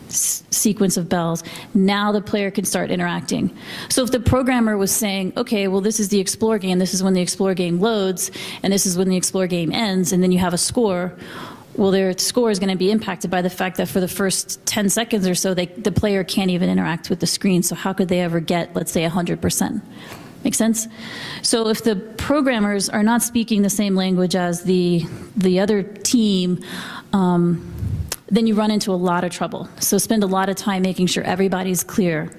sequence of bells. Now the player can start interacting. So if the programmer was saying, okay, well, this is the Explore game, this is when the Explore game loads, and this is when the Explore game ends, and then you have a score, well, their score is going to be impacted by the fact that for the first 10 seconds or so, the player can't even interact with the screen. So how could they ever get, let's say, 100%? Make sense? So if the programmers are not speaking the same language as the other team, then you run into a lot of trouble. So spend a lot of time making sure everybody's clear.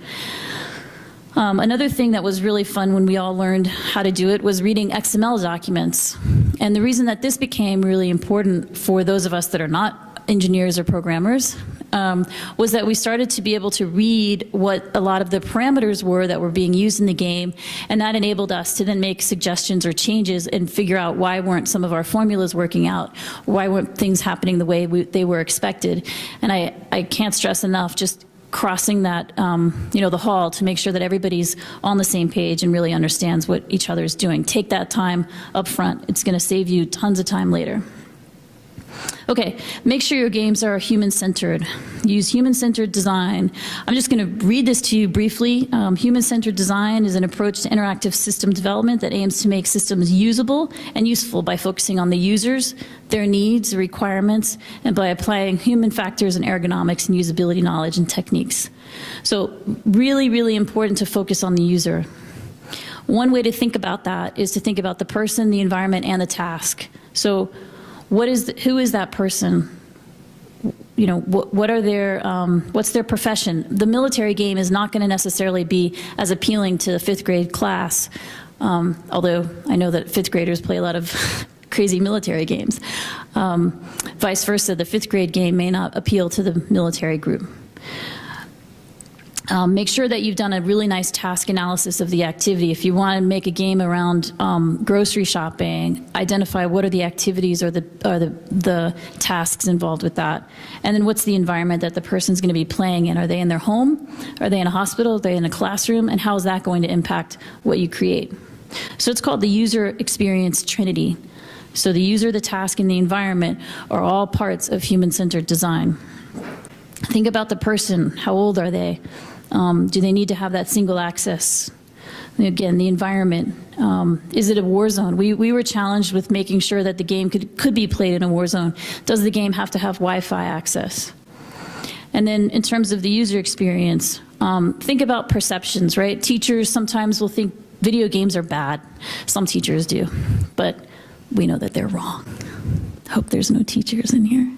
Another thing that was really fun when we all learned how to do it was reading XML documents. And the reason that this became really important for those of us that are not engineers or programmers was that we started to be able to read what a lot of the parameters were that were being used in the game, and that enabled us to then make suggestions or changes and figure out why weren't some of our formulas working out, why weren't things happening the way they were expected. And I can't stress enough just crossing that, the hall to make sure that everybody's on the same page and really understands what each other is doing. Take that time up front. It's going to save you tons of time later. Okay, make sure your games are human-centered. Use human-centered design. I'm just going to read this to you briefly. Human-centered design is an approach to interactive system development that aims to make systems usable and useful by focusing on the users, their needs, requirements, and by applying human factors and ergonomics and usability knowledge and techniques. So really, really important to focus on the user. One way to think about that is to think about the person, the environment, and the task. So who is that person? What are their, what's their profession? The military game is not going to necessarily be as appealing to the 5th grade class, although I know that 5th graders play a lot of crazy military games. Vice versa, the 5th grade game may not appeal to the military group. Make sure that you've done a really nice task analysis of the activity. If you want to make a game around grocery shopping, identify what are the activities or the tasks involved with that. And then what's the environment that the person's going to be playing in? Are they in their home? Are they in a hospital? Are they in a classroom? And how is that going to impact what you create? So it's called the user experience Trinity. So the user, the task, and the environment are all parts of human-centered design. Think about the person. How old are they? Do they need to have that single access? Again, the environment. Is it a war zone? We were challenged with making sure that the game could be played in a war zone. Does the game have to have Wi-Fi access? And then in terms of the user experience, think about perceptions, right? Teachers sometimes will think video games are bad. Some teachers do, but we know that they're wrong. Hope there's no teachers in here.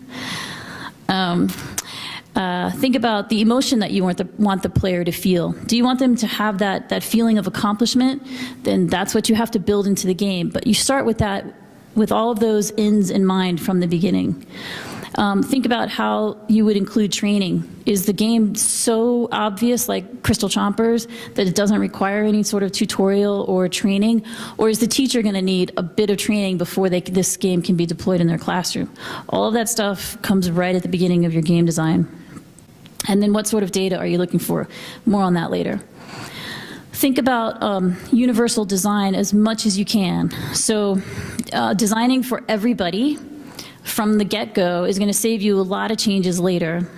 Think about the emotion that you want the player to feel. Do you want them to have that feeling of accomplishment? Then that's what you have to build into the game. But you start with that, with all of those ends in mind from the beginning. Think about how you would include training. Is the game so obvious, like Crystal Chompers, that it doesn't require any sort of tutorial or training? Or is the teacher going to need a bit of training before this game can be deployed in their classroom? All of that stuff comes right at the beginning of your game design. And then what sort of data are you looking for? More on that later. Think about universal design as much as you can. So designing for everybody from the get-go is going to save you a lot of changes later.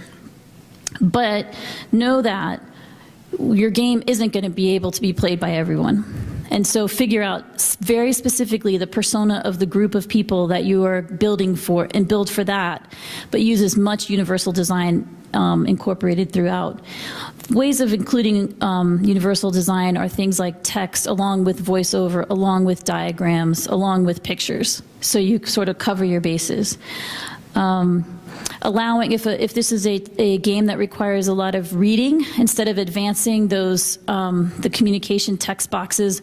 But know that your game isn't going to be able to be played by everyone. And so figure out very specifically the persona of the group of people that you are building for, and build for that, but use as much universal design incorporated throughout. Ways of including universal design are things like text along with voiceover, along with diagrams, along with pictures. So you sort of cover your bases. Allowing, if this is a game that requires a lot of reading, instead of advancing those, the communication text boxes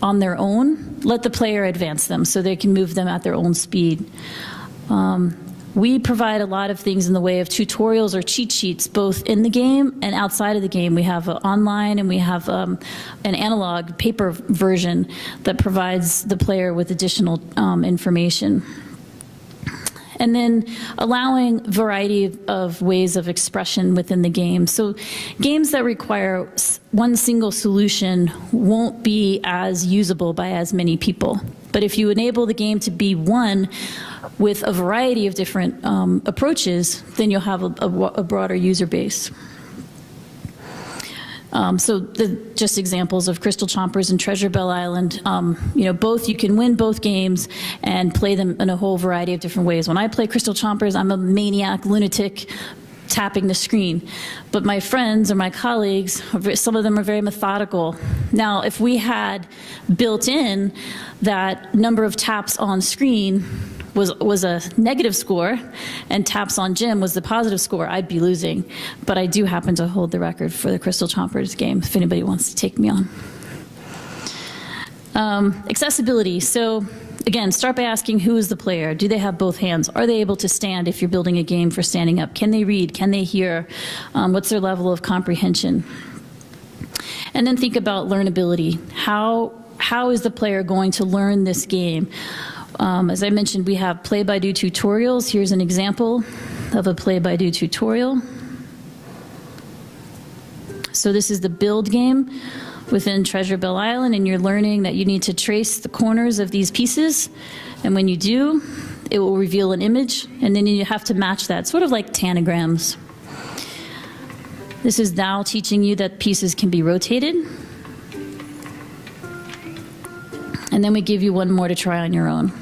on their own, let the player advance them so they can move them at their own speed. We provide a lot of things in the way of tutorials or cheat sheets, both in the game and outside of the game. We have online, and we have an analog paper version that provides the player with additional information. And then allowing variety of ways of expression within the game. So games that require one single solution won't be as usable by as many people. But if you enable the game to be one with a variety of different approaches, then you'll have a broader user base. So just examples of Crystal Chompers and Treasure Bell Island, you know, both, you can win both games and play them in a whole variety of different ways. When I play Crystal Chompers, I'm a maniac, lunatic, tapping the screen. But my friends or my colleagues, some of them are very methodical. Now, if we had built in that number of taps on screen was a negative score, and taps on Jim was the positive score, I'd be losing. But I do happen to hold the record for the Crystal Chompers game, if anybody wants to take me on. Accessibility. So again, start by asking, who is the player? Do they have both hands? Are they able to stand if you're building a game for standing up? Can they read? Can they hear? What's their level of comprehension? And then think about learnability. How is the player going to learn this game? As I mentioned, we have play-by-do tutorials. Here's an example of a play-by-do tutorial. So this is the build game within Treasure Bell Island, and you're learning that you need to trace the corners of these pieces. And when you do, it will reveal an image, and then you have to match that, sort of like tanagrams. This is now teaching you that pieces can be rotated. And then we give you one more to try on your own.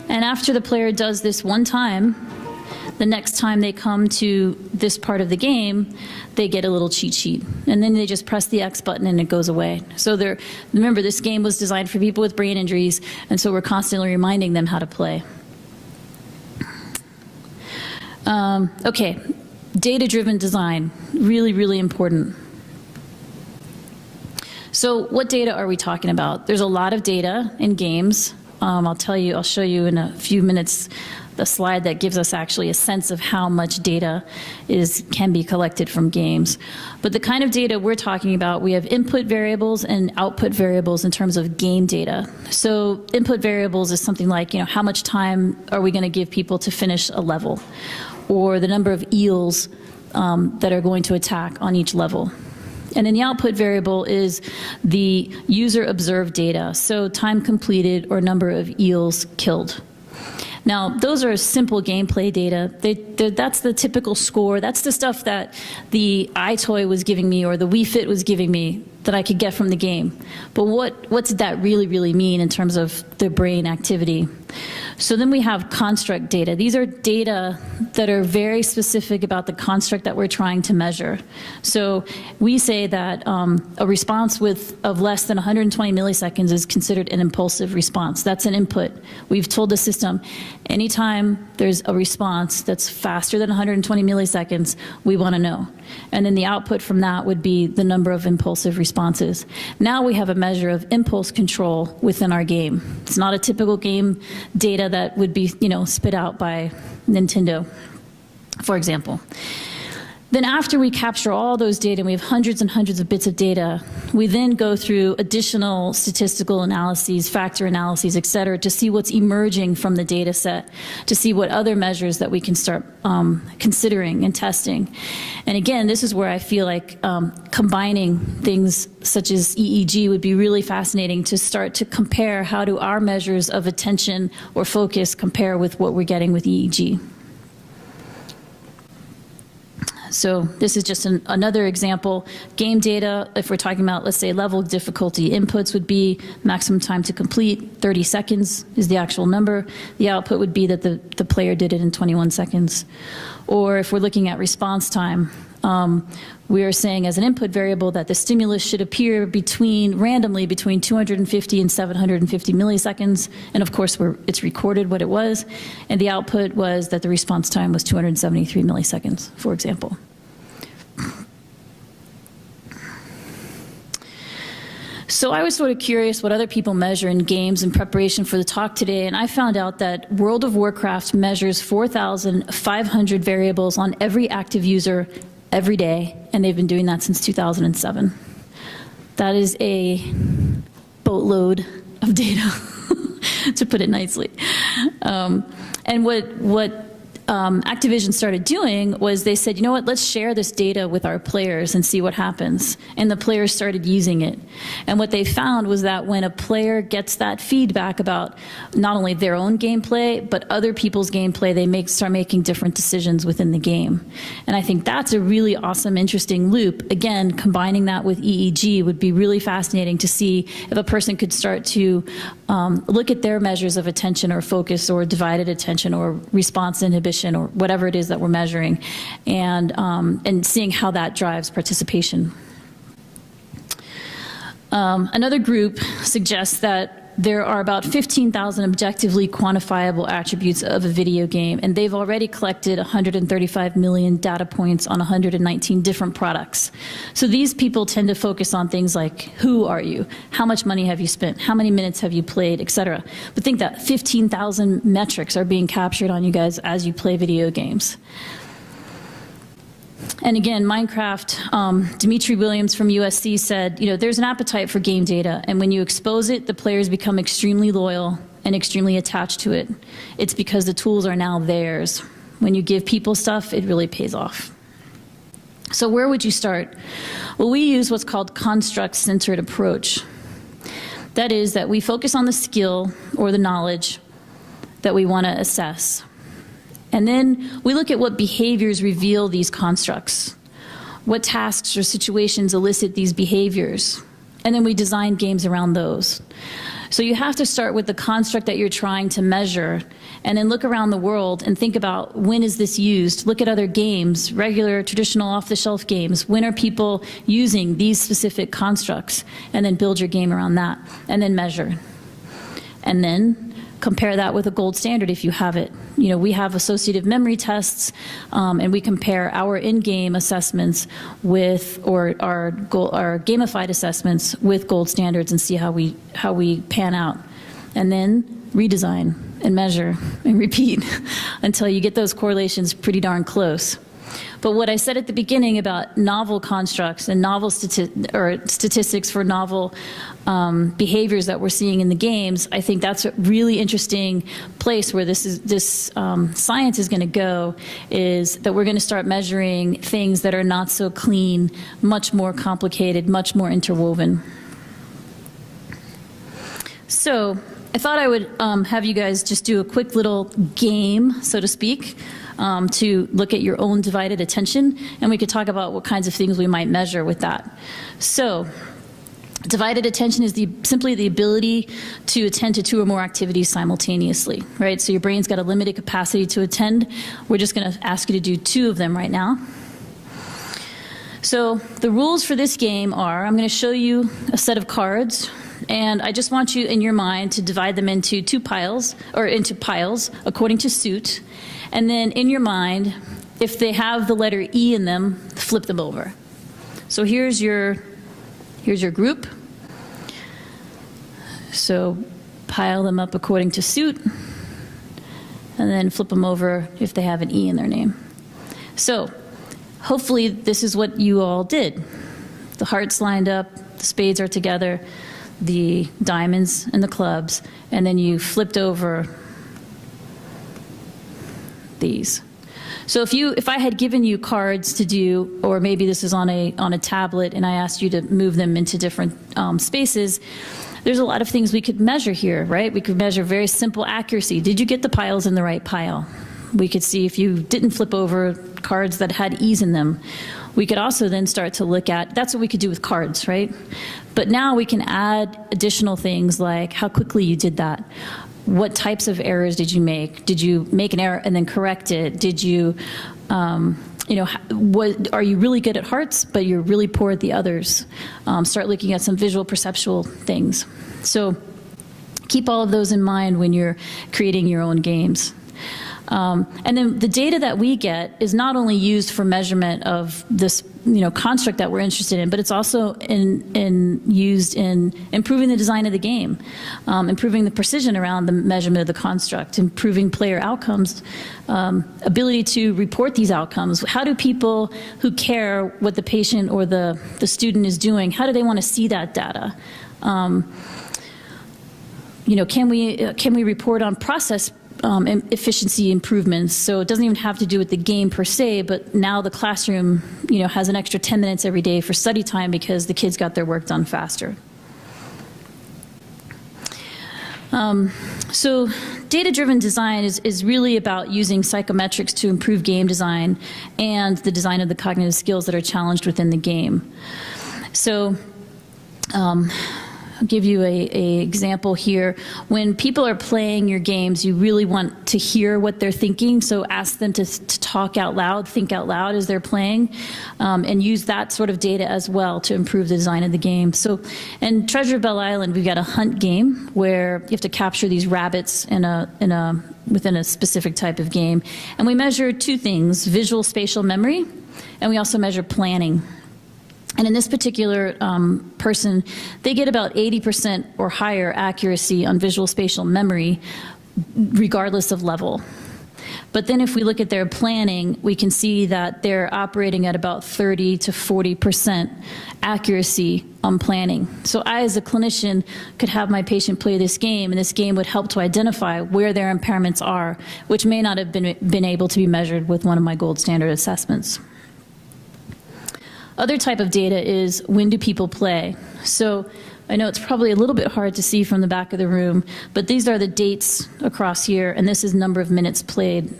And after the player does this one time, the next time they come to this part of the game, they get a little cheat sheet. And then they just press the X button and it goes away. So remember, this game was designed for people with brain injuries, and so we're constantly reminding them how to play. Okay, data-driven design, really, really important. So what data are we talking about? There's a lot of data in games. I'll show you in a few minutes the slide that gives us actually a sense of how much data can be collected from games. But the kind of data we're talking about, we have input variables and output variables in terms of game data. So input variables is something like, you know, how much time are we going to give people to finish a level, or the number of eels that are going to attack on each level. And then the output variable is the user observed data, so time completed or number of eels killed. Now, those are simple gameplay data. That's the typical score. That's the stuff that the iToy was giving me or the Wii Fit was giving me that I could get from the game. But what did that really, really mean in terms of the brain activity? So then we have construct data. These are data that are very specific about the construct that we're trying to measure. So we say that a response of less than 120 milliseconds is considered an impulsive response. That's an input. We've told the system, anytime there's a response that's faster than 120 milliseconds, we want to know. And then the output from that would be the number of impulsive responses. Now we have a measure of impulse control within our game. It's not a typical game data that would be, you know, spit out by Nintendo, for example. Then after we capture all those data, and we have hundreds and hundreds of bits of data, we then go through additional statistical analyses, factor analyses, et cetera, to see what's emerging from the data set, to see what other measures that we can start considering and testing. And again, this is where I feel like combining things such as EEG would be really fascinating, to start to compare how do our measures of attention or focus compare with what we're getting with EEG. So this is just another example. Game data, if we're talking about, let's say, level of difficulty, inputs would be maximum time to complete, 30 seconds is the actual number. The output would be that the player did it in 21 seconds. Or if we're looking at response time, we are saying as an input variable that the stimulus should appear randomly between 250 and 750 milliseconds. And of course, it's recorded what it was. And the output was that the response time was 273 milliseconds, for example. So I was sort of curious what other people measure in games in preparation for the talk today, and I found out that World of Warcraft measures 4,500 variables on every active user every day, and they've been doing that since 2007. That is a boatload of data, to put it nicely. And what Activision started doing was they said, you know what, let's share this data with our players and see what happens. And the players started using it. And what they found was that when a player gets that feedback about not only their own gameplay, but other people's gameplay, they start making different decisions within the game. And I think that's a really awesome, interesting loop. Again, combining that with EEG would be really fascinating to see if a person could start to look at their measures of attention or focus or divided attention or response inhibition or whatever it is that we're measuring, and seeing how that drives participation. Another group suggests that there are about 15,000 objectively quantifiable attributes of a video game, and they've already collected 135 million data points on 119 different products. So these people tend to focus on things like, who are you? How much money have you spent? How many minutes have you played, etc. But think that 15,000 metrics are being captured on you guys as you play video games. And again, Minecraft, Dimitri Williams from USC said, you know, there's an appetite for game data, and when you expose it, the players become extremely loyal and extremely attached to it. It's because the tools are now theirs. When you give people stuff, it really pays off. So where would you start? Well, we use what's called construct-centered approach. That is that we focus on the skill or the knowledge that we want to assess. And then we look at what behaviors reveal these constructs, what tasks or situations elicit these behaviors, and then we design games around those. So you have to start with the construct that you're trying to measure, and then look around the world and think about, when is this used? Look at other games, regular, traditional, off-the-shelf games. When are people using these specific constructs? And then build your game around that, and then measure. And then compare that with a gold standard if you have it. You know, we have associative memory tests, and we compare our in-game assessments with, or our gamified assessments with gold standards, and see how we pan out. And then redesign and measure and repeat until you get those correlations pretty darn close. But what I said at the beginning about novel constructs and novel statistics for novel behaviors that we're seeing in the games, I think that's a really interesting place where this science is going to go, is that we're going to start measuring things that are not so clean, much more complicated, much more interwoven. So I thought I would have you guys just do a quick little game, so to speak, to look at your own divided attention, and we could talk about what kinds of things we might measure with that. So divided attention is simply the ability to attend to two or more activities simultaneously, right? So your brain's got a limited capacity to attend. We're just going to ask you to do two of them right now. So the rules for this game are, I'm going to show you a set of cards, and I just want you in your mind to divide them into piles according to suit. And then in your mind, if they have the letter E in them, flip them over. So here's your group. So pile them up according to suit, and then flip them over if they have an E in their name. So hopefully this is what you all did. The hearts lined up, the spades are together, the diamonds and the clubs, and then you flipped over these. So if I had given you cards to do, or maybe this is on a tablet, and I asked you to move them into different spaces, there's a lot of things we could measure here, right? We could measure very simple accuracy. Did you get the piles in the right pile? We could see if you didn't flip over cards that had E's in them. We could also then start to look at, that's what we could do with cards, right? But now we can add additional things like how quickly you did that. What types of errors did you make? Did you make an error and then correct it? Did you, are you really good at hearts, but you're really poor at the others? Start looking at some visual perceptual things. So keep all of those in mind when you're creating your own games. And then the data that we get is not only used for measurement of this, construct that we're interested in, but it's also used in improving the design of the game, improving the precision around the measurement of the construct, improving player outcomes, ability to report these outcomes. How do people who care what the patient or the student is doing, how do they want to see that data? Can we report on process efficiency improvements? So it doesn't even have to do with the game per se, but now the classroom, has an extra 10 minutes every day for study time because the kids got their work done faster. So data-driven design is really about using psychometrics to improve game design and the design of the cognitive skills that are challenged within the game. So I'll give you a example here. When people are playing your games, you really want to hear what they're thinking, so ask them to talk out loud, think out loud as they're playing, and use that sort of data as well to improve the design of the game. So in Treasure of Belle Island, we've got a hunt game where you have to capture these rabbits within a specific type of game. And we measure two things, visual spatial memory, and we also measure planning. And in this particular person, they get about 80% or higher accuracy on visual spatial memory, regardless of level. But then if we look at their planning, we can see that they're operating at about 30 to 40% accuracy on planning. So I, as a clinician, could have my patient play this game, and this game would help to identify where their impairments are, which may not have been able to be measured with one of my gold standard assessments. Other type of data is when do people play? So I know it's probably a little bit hard to see from the back of the room, but these are the dates across here, and this is number of minutes played.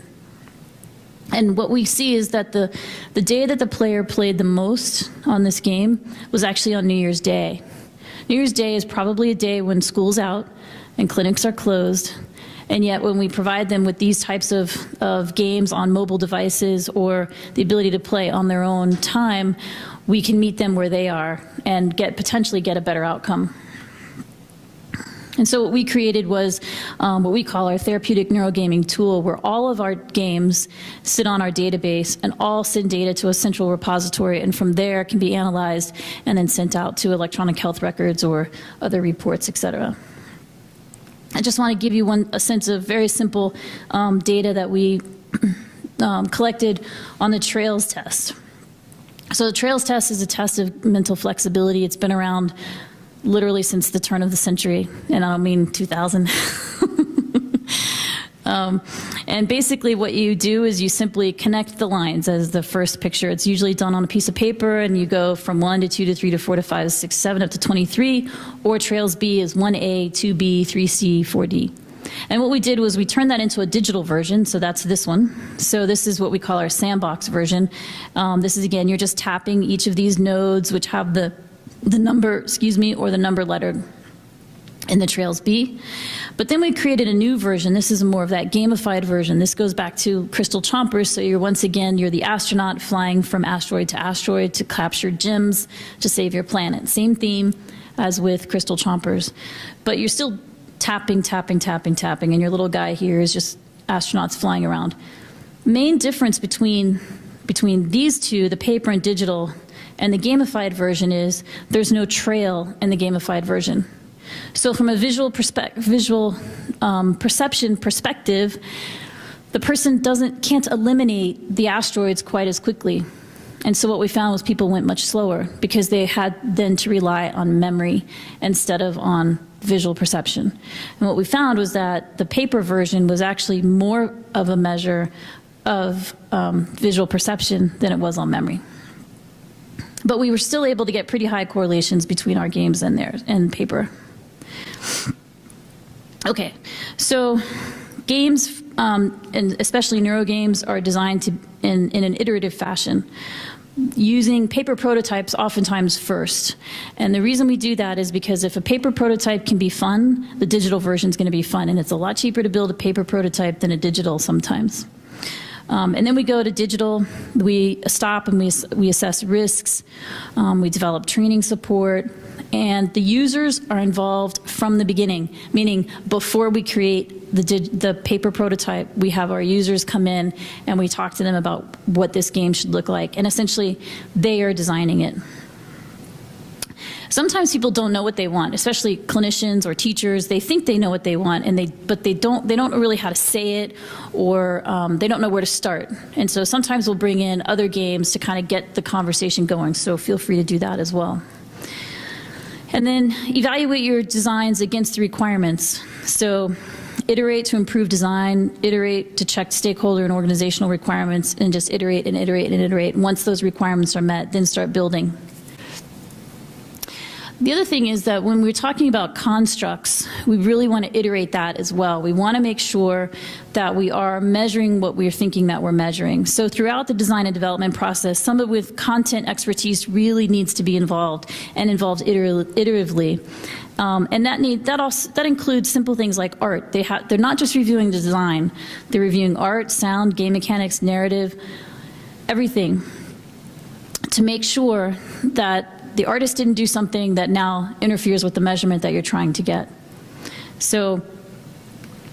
And what we see is that the day that the player played the most on this game was actually on New Year's Day. New Year's Day is probably a day when school's out and clinics are closed. And yet when we provide them with these types of games on mobile devices or the ability to play on their own time, we can meet them where they are and potentially get a better outcome. And so what we created was what we call our Therapeutic Neurogaming tool, where all of our games sit on our database and all send data to a central repository, and from there can be analyzed and then sent out to electronic health records or other reports, et cetera. I just want to give you a sense of very simple data that we collected on the TRAILS test. So the TRAILS test is a test of mental flexibility. It's been around literally since the turn of the century, and I don't mean 2000. And basically what you do is you simply connect the lines as the first picture. It's usually done on a piece of paper, and you go from 1 to 2 to 3 to 4 to 5 to 6, 7 up to 23, or TRAILS B is 1A, 2B, 3C, 4D. And what we did was we turned that into a digital version, so that's this one. So this is what we call our sandbox version. This is, again, you're just tapping each of these nodes which have the number, or the number letter in the TRAILS B. But then we created a new version. This is more of that gamified version. This goes back to Crystal Chompers. So you're the astronaut flying from asteroid to capture gems to save your planet. Same theme as with Crystal Chompers. But you're still tapping, and your little guy here is just astronauts flying around. Main difference between these two, the paper and digital, and the gamified version is there's no trail in the gamified version. So from a visual perception perspective, the person can't eliminate the asteroids quite as quickly. And so what we found was people went much slower because they had then to rely on memory instead of on visual perception. And what we found was that the paper version was actually more of a measure of visual perception than it was on memory. But we were still able to get pretty high correlations between our games and paper. Okay, so Games, and especially neurogames, are designed to in an iterative fashion, using paper prototypes oftentimes first. And the reason we do that is because if a paper prototype can be fun, the digital version is going to be fun, and it's a lot cheaper to build a paper prototype than a digital sometimes. And then we go to digital, we stop and we assess risks, we develop training support, and the users are involved from the beginning, meaning before we create the paper prototype, we have our users come in and we talk to them about what this game should look like, and essentially they are designing it. Sometimes people don't know what they want, especially clinicians or teachers. They think they know what they want, but they don't know really how to say it, or they don't know where to start. And so sometimes we'll bring in other games to kind of get the conversation going, so feel free to do that as well. And then evaluate your designs against the requirements. So iterate to improve design, iterate to check stakeholder and organizational requirements, and just iterate and iterate and iterate. Once those requirements are met, then start building. The other thing is that when we're talking about constructs, we really want to iterate that as well. We want to make sure that we are measuring what we're thinking that we're measuring. So throughout the design and development process, someone with content expertise really needs to be involved, and involved iteratively. And that includes simple things like art. They're not just reviewing the design, they're reviewing art, sound, game mechanics, narrative, everything, to make sure that the artist didn't do something that now interferes with the measurement that you're trying to get. So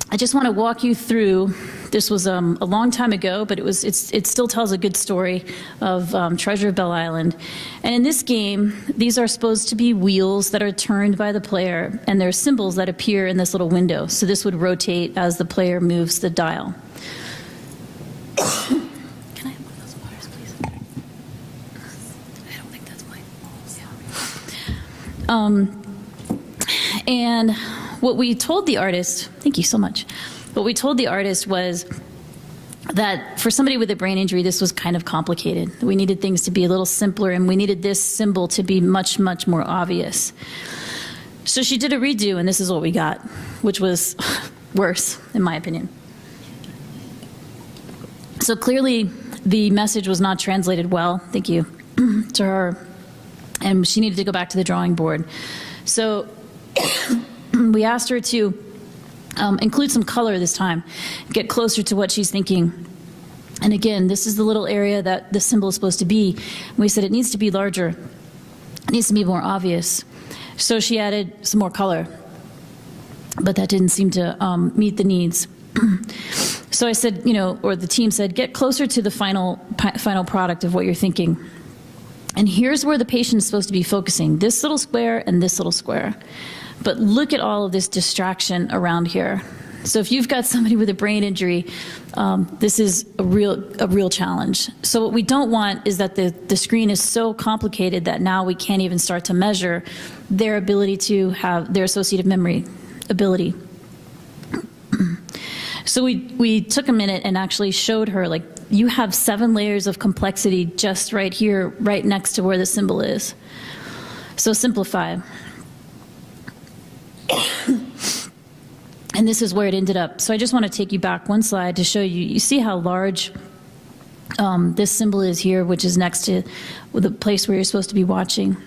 I just want to walk you through, this was a long time ago, but it still tells a good story of Treasure of Belle Island. And in this game, these are supposed to be wheels that are turned by the player, and there are symbols that appear in this little window. So this would rotate as the player moves the dial. And what we told the artist, thank you so much, what we told the artist was that for somebody with a brain injury, this was kind of complicated. We needed things to be a little simpler, and we needed this symbol to be much, much more obvious. So she did a redo, and this is what we got, which was worse, in my opinion. So clearly, the message was not translated well, thank you, to her, and she needed to go back to the drawing board. So we asked her to include some color this time, get closer to what she's thinking. And again, this is the little area that the symbol is supposed to be. We said it needs to be larger, it needs to be more obvious. So she added some more color, but that didn't seem to meet the needs. So I said, or the team said, get closer to the final product of what you're thinking. And here's where the patient is supposed to be focusing, this little square and this little square. But look at all of this distraction around here. So if you've got somebody with a brain injury, this is a real challenge. So what we don't want is that the screen is so complicated that now we can't even start to measure their ability to have their associative memory ability. So we took a minute and actually showed her, like, you have 7 layers of complexity just right here, right next to where the symbol is. So simplify. And this is where it ended up. So I just want to take you back one slide to show you, you see how large this symbol is here, which is next to the place where you're supposed to be watching.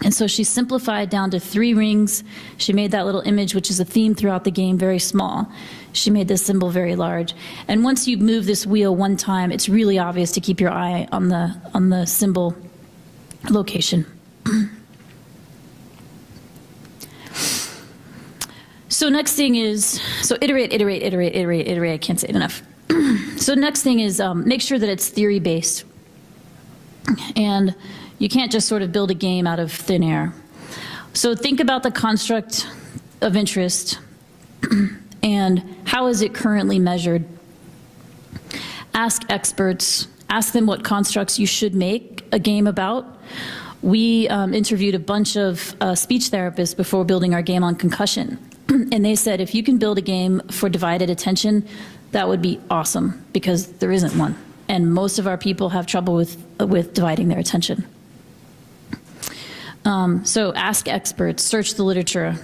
And so she simplified down to 3 rings. She made that little image, which is a theme throughout the game, very small. She made this symbol very large. And once you move this wheel one time, it's really obvious to keep your eye on the symbol location. So next thing is, so iterate, I can't say it enough. So next thing is make sure that it's theory-based. And you can't just sort of build a game out of thin air. So think about the construct of interest and how is it currently measured. Ask experts, ask them what constructs you should make a game about. We interviewed a bunch of speech therapists before building our game on concussion. And they said, if you can build a game for divided attention, that would be awesome, because there isn't one. And most of our people have trouble with dividing their attention. So ask experts, search the literature,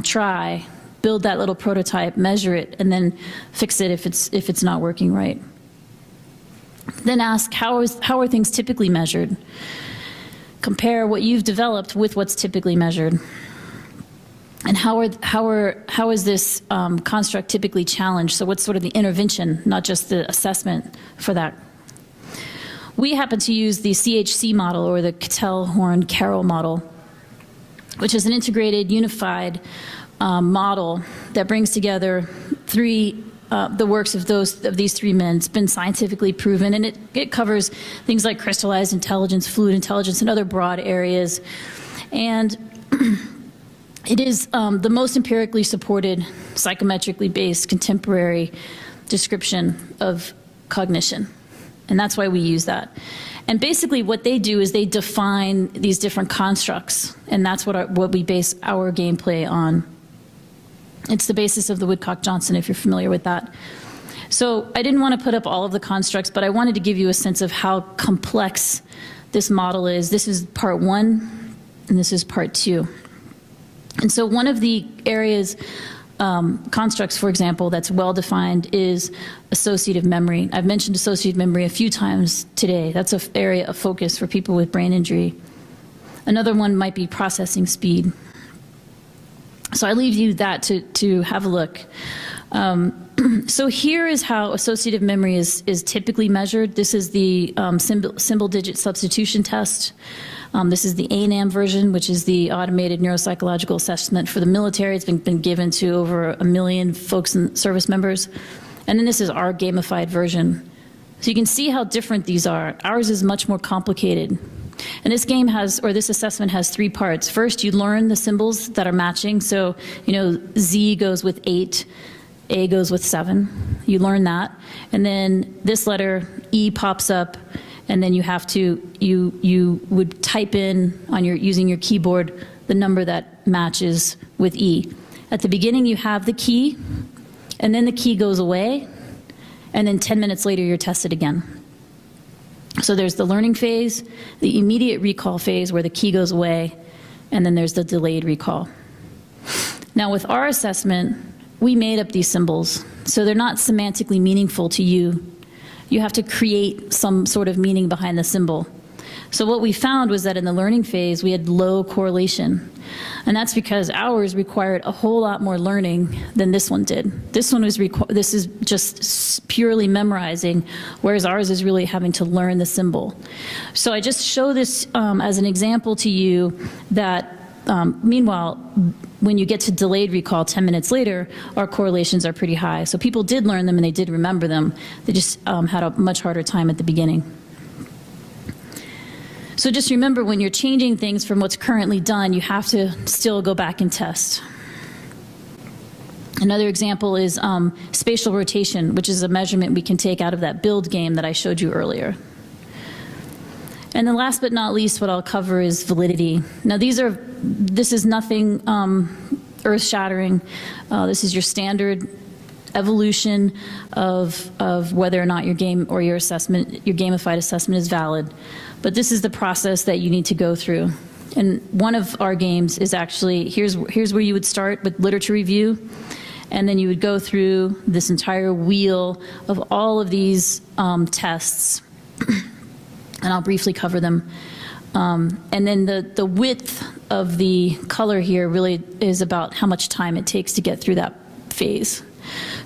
try, build that little prototype, measure it, and then fix it if it's not working right. Then ask, how are things typically measured? Compare what you've developed with what's typically measured. And how is this construct typically challenged? So what's sort of the intervention, not just the assessment for that? We happen to use the CHC model, or the Cattell-Horn-Carroll model, which is an integrated, unified model that brings together the works of these three men. It's been scientifically proven, and it covers things like crystallized intelligence, fluid intelligence, and other broad areas. And it is the most empirically supported, psychometrically based, contemporary description of cognition. And that's why we use that. And basically what they do is they define these different constructs, and that's what we base our gameplay on. It's the basis of the Woodcock-Johnson, if you're familiar with that. So I didn't want to put up all of the constructs, but I wanted to give you a sense of how complex this model is. This is part 1, and this is part 2. And so one of the areas, constructs, for example, that's well-defined is associative memory. I've mentioned associative memory a few times today. That's an area of focus for people with brain injury. Another one might be processing speed. So I leave you that to have a look. So here is how associative memory is typically measured. This is the symbol digit substitution test. This is the ANAM version, which is the automated neuropsychological assessment for the military. It's been given to over 1 million folks and service members. And then this is our gamified version. So you can see how different these are. Ours is much more complicated. And this game has, or this assessment has 3 parts. First, you learn the symbols that are matching. So, Z goes with 8, A goes with 7. You learn that. And then this letter, E, pops up. And then you have to, you would type in on using your keyboard the number that matches with E. At the beginning, you have the key, and then the key goes away, and then 10 minutes later, you're tested again. So there's the learning phase, the immediate recall phase where the key goes away, and then there's the delayed recall. Now with our assessment, we made up these symbols, so they're not semantically meaningful to you. You have to create some sort of meaning behind the symbol. So what we found was that in the learning phase, we had low correlation. And that's because ours required a whole lot more learning than this one did. This is just purely memorizing, whereas ours is really having to learn the symbol. So I just show this as an example to you that meanwhile, when you get to delayed recall 10 minutes later, our correlations are pretty high. So people did learn them and they did remember them. They just had a much harder time at the beginning. So just remember, when you're changing things from what's currently done, you have to still go back and test. Another example is spatial rotation, which is a measurement we can take out of that build game that I showed you earlier. And then last but not least, what I'll cover is validity. Now this is nothing earth-shattering. This is your standard evolution of whether or not your game or your assessment, your gamified assessment is valid. But this is the process that you need to go through. And one of our games is actually, here's where you would start with literature review. And then you would go through this entire wheel of all of these tests. And I'll briefly cover them. And then the width of the color here really is about how much time it takes to get through that phase.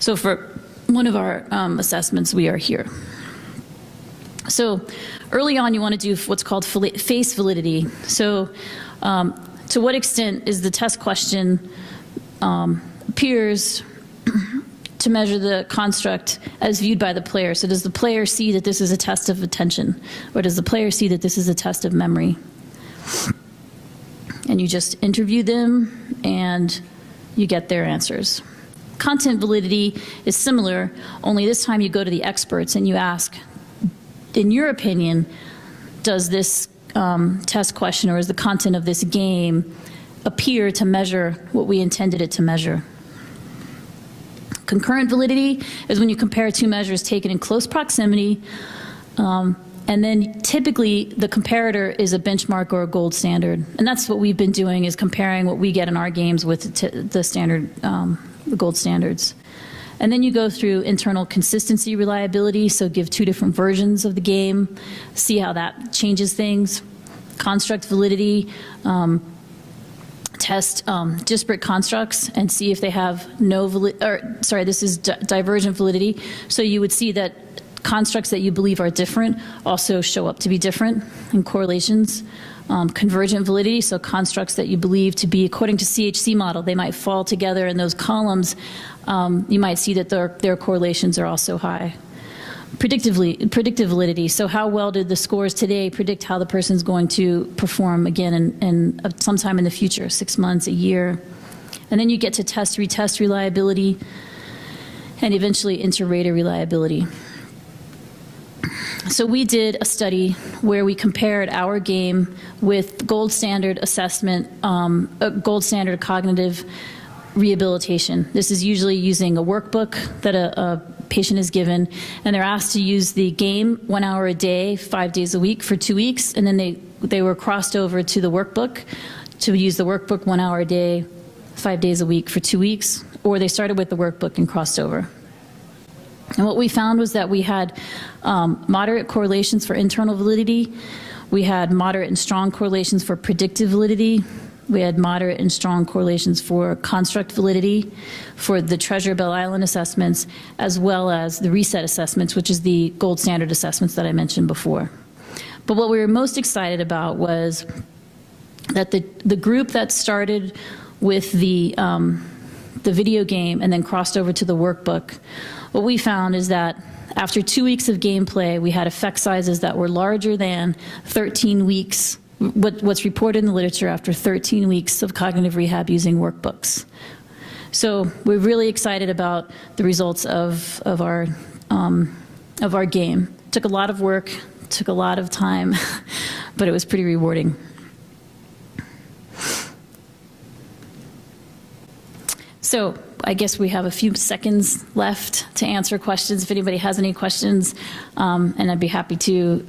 So for one of our assessments, we are here. So early on, you want to do what's called face validity. So to what extent is the test question appears to measure the construct as viewed by the player? So does the player see that this is a test of attention, or does the player see that this is a test of memory? And you just interview them and you get their answers. Content validity is similar, only this time you go to the experts and you ask, in your opinion, does this test question or is the content of this game appear to measure what we intended it to measure? Concurrent validity is when you compare 2 measures taken in close proximity, and then typically the comparator is a benchmark or a gold standard. And that's what we've been doing, is comparing what we get in our games with the standard the gold standards. And then you go through internal consistency reliability, so give 2 different versions of the game, see how that changes things. Construct validity, test disparate constructs and see if they have this is divergent validity. So you would see that constructs that you believe are different also show up to be different in correlations. Convergent validity, so constructs that you believe to be according to CHC model, they might fall together in those columns. You might see that their correlations are also high. Predictive validity, so how well did the scores today predict how the person's going to perform again in sometime in the future, 6 months, a year. And then you get to test, retest reliability, and eventually inter-rater reliability. So we did a study where we compared our game with gold standard assessment, gold standard cognitive rehabilitation. This is usually using a workbook that a patient is given, and they're asked to use the game 1 hour a day, 5 days a week for 2 weeks, and then they were crossed over to the workbook to use the workbook 1 hour a day, 5 days a week for 2 weeks, or they started with the workbook and crossed over. And what we found was that we had moderate correlations for internal validity, we had moderate and strong correlations for predictive validity, we had moderate and strong correlations for construct validity, for the Treasure Bell Island assessments, as well as the reset assessments, which is the gold standard assessments that I mentioned before. But what we were most excited about was that the group that started with the video game and then crossed over to the workbook, what we found is that after 2 weeks of gameplay, we had effect sizes that were larger than 13 weeks, what's reported in the literature after 13 weeks of cognitive rehab using workbooks. So we're really excited about the results of our game. Took a lot of work, took a lot of time, but it was pretty rewarding. So I guess we have a few seconds left to answer questions if anybody has any questions, and I'd be happy to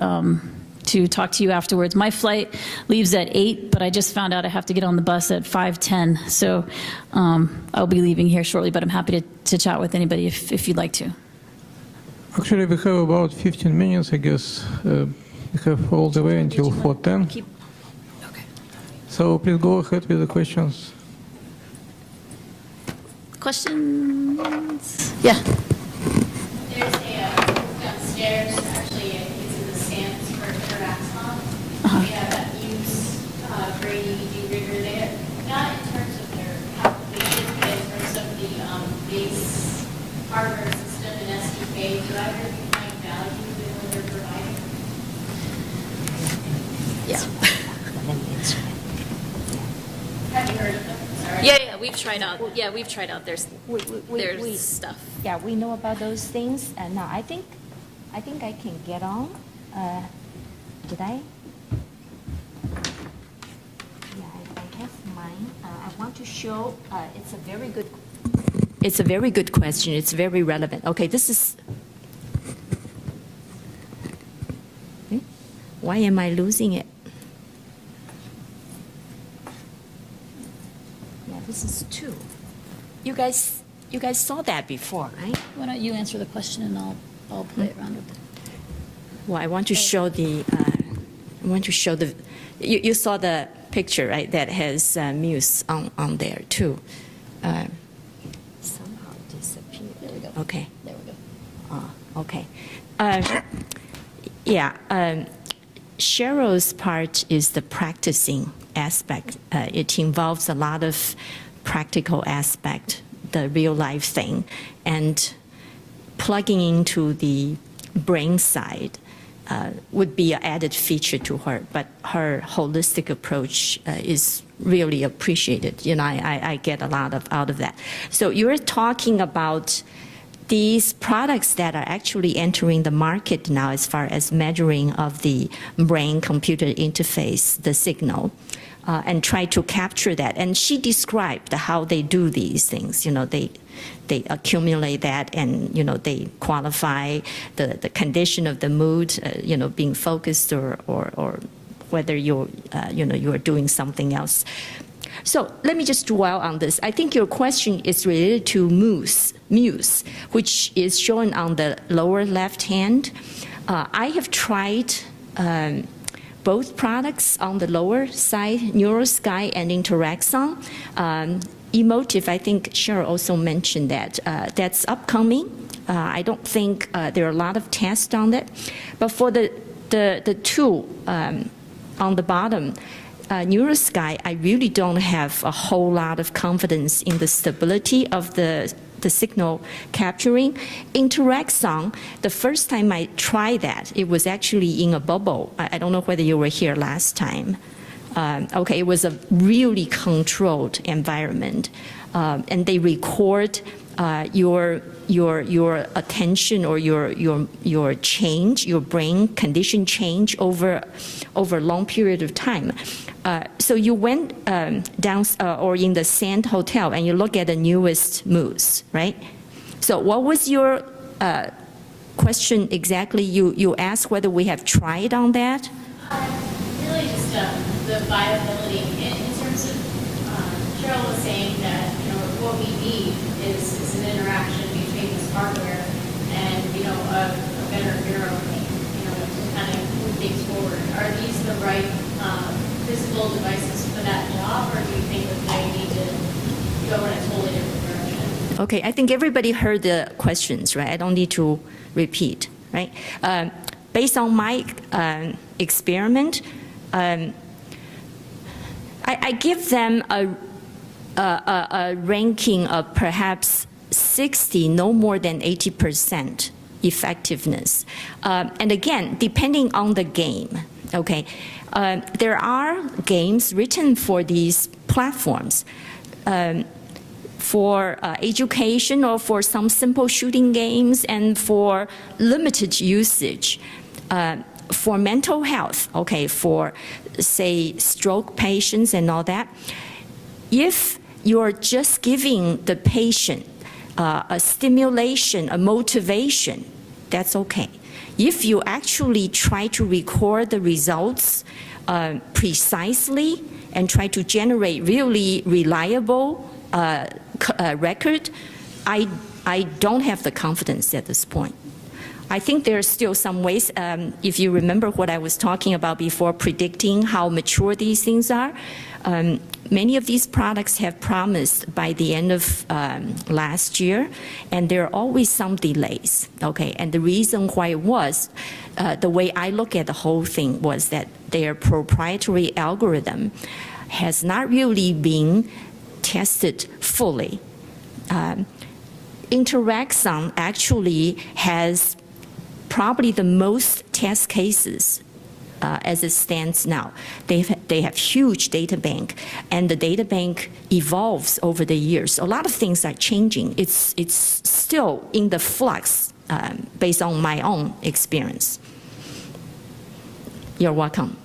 talk to you afterwards. My flight leaves at 8, but I just found out I have to get on the bus at 5:10, so I'll be leaving here shortly, but I'm happy to chat with anybody if you'd like to. Actually, we have about 15 minutes, I guess. We have all the way until 4:10. Okay. So please go ahead with the questions. Questions? Yeah. There's a downstairs, actually, it's in the stands for Teraxon. We have that use Brady de-rigger there. Not in terms of their application, but in terms of the base hardware system and SDK. Do either of you find value in what they're providing? Yeah. Have you heard of them? Sorry. Yeah, we've tried out. Yeah, we've tried out their stuff. Yeah, we know about those things, and now I think I can get on. Did I? Yeah, I have mine. I want to show. It's a very good. It's a very good question. It's very relevant. Okay, this is. Why am I losing it? This is 2. You guys saw that before, right? Why don't you answer the question and I'll play around with it. Well, I want to show the. You saw the picture, right? That has Muse on there too. Somehow disappeared. There we go. Okay. There we go. Okay. Sheryl's part is the practicing aspect. It involves a lot of practical aspect, the real life thing, and plugging into the brain side would be an added feature to her, but her holistic approach is really appreciated. You know, I get a lot out of that. So you're talking about these products that are actually entering the market now as far as measuring of the brain-computer interface, the signal, and try to capture that. And she described how they do these things. You know, they accumulate that, and you know, they qualify the condition of the mood, you know, being focused or whether you're you are doing something else. So let me just dwell on this. I think your question is related to Muse, which is shown on the lower left hand. I have tried both products on the lower side, NeuroSky and Interaxon. Emotive, I think Sheryl also mentioned that. That's upcoming. I don't think there are a lot of tests on that. But for the two on the bottom, NeuroSky, I really don't have a whole lot of confidence in the stability of the signal capturing. Interaxon, the first time I tried that, it was actually in a bubble. I don't know whether you were here last time. Okay, it was a really controlled environment, and they record your attention or your change, your brain condition change over a long period of time. So you went down or in the Sand Hotel and you look at the newest Muse, right? So what was your question exactly? You asked whether we have tried on that? Really just the viability in terms of, Sheryl was saying that, what we need is an interaction between this hardware and, a better neuro thing, to kind of move things forward. Are these the right physical devices for that job, or do you think that they need to go in a totally different direction? Okay, I think everybody heard the questions, right? I don't need to repeat, right? Based on my experiment, I give them a ranking of perhaps 60, no more than 80% effectiveness. And again, depending on the game, okay? There are games written for these platforms for education or for some simple shooting games and for limited usage. For mental health, okay, for say stroke patients and all that, if you're just giving the patient a stimulation, a motivation, that's okay. If you actually try to record the results precisely and try to generate really reliable record, I don't have the confidence at this point. I think there are still some ways, if you remember what I was talking about before, predicting how mature these things are. Many of these products have promised by the end of last year, and there are always some delays, okay? And the reason why it was, the way I look at the whole thing was that their proprietary algorithm has not really been tested fully. Interaxon actually has probably the most test cases as it stands now. They have huge data bank, and the data bank evolves over the years. A lot of things are changing. It's still in the flux based on my own experience. You're welcome.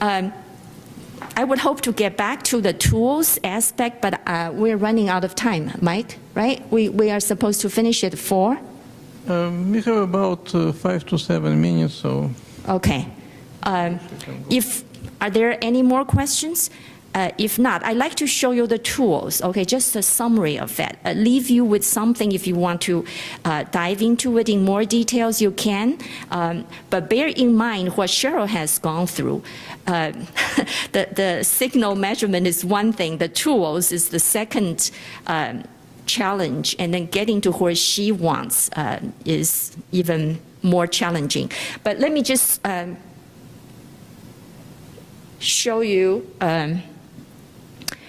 I would hope to get back to the tools aspect, but we're running out of time, Mike, right? We are supposed to finish at 4? We have about 5 to 7 minutes, so. Okay. Are there any more questions? If not, I'd like to show you the tools, okay, just a summary of that. Leave you with something if you want to dive into it in more details, you can. But bear in mind what Sheryl has gone through. The signal measurement is one thing, the tools is the second challenge, and then getting to where she wants is even more challenging. But let me just show you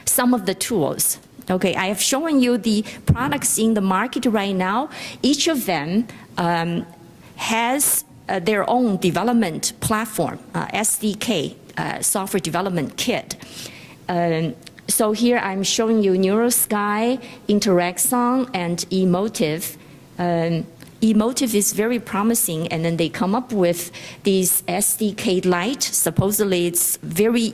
some of the tools. Okay, I have shown you the products in the market right now. Each of them has their own development platform, SDK, software development kit. So here I'm showing you NeuroSky, Interaxon, and Emotive. Emotive is very promising, and then they come up with these SDK Lite. Supposedly it's very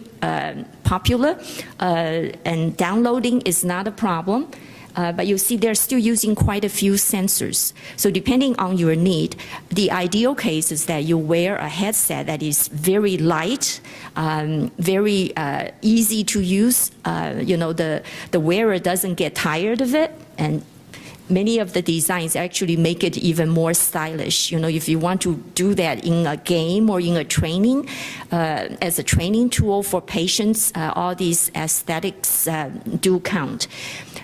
popular, and downloading is not a problem. but you see they're still using quite a few sensors. So depending on your need, the ideal case is that you wear a headset that is very light, very easy to use. The wearer doesn't get tired of it, and many of the designs actually make it even more stylish. If you want to do that in a game or in a training, as a training tool for patients, all these aesthetics do count.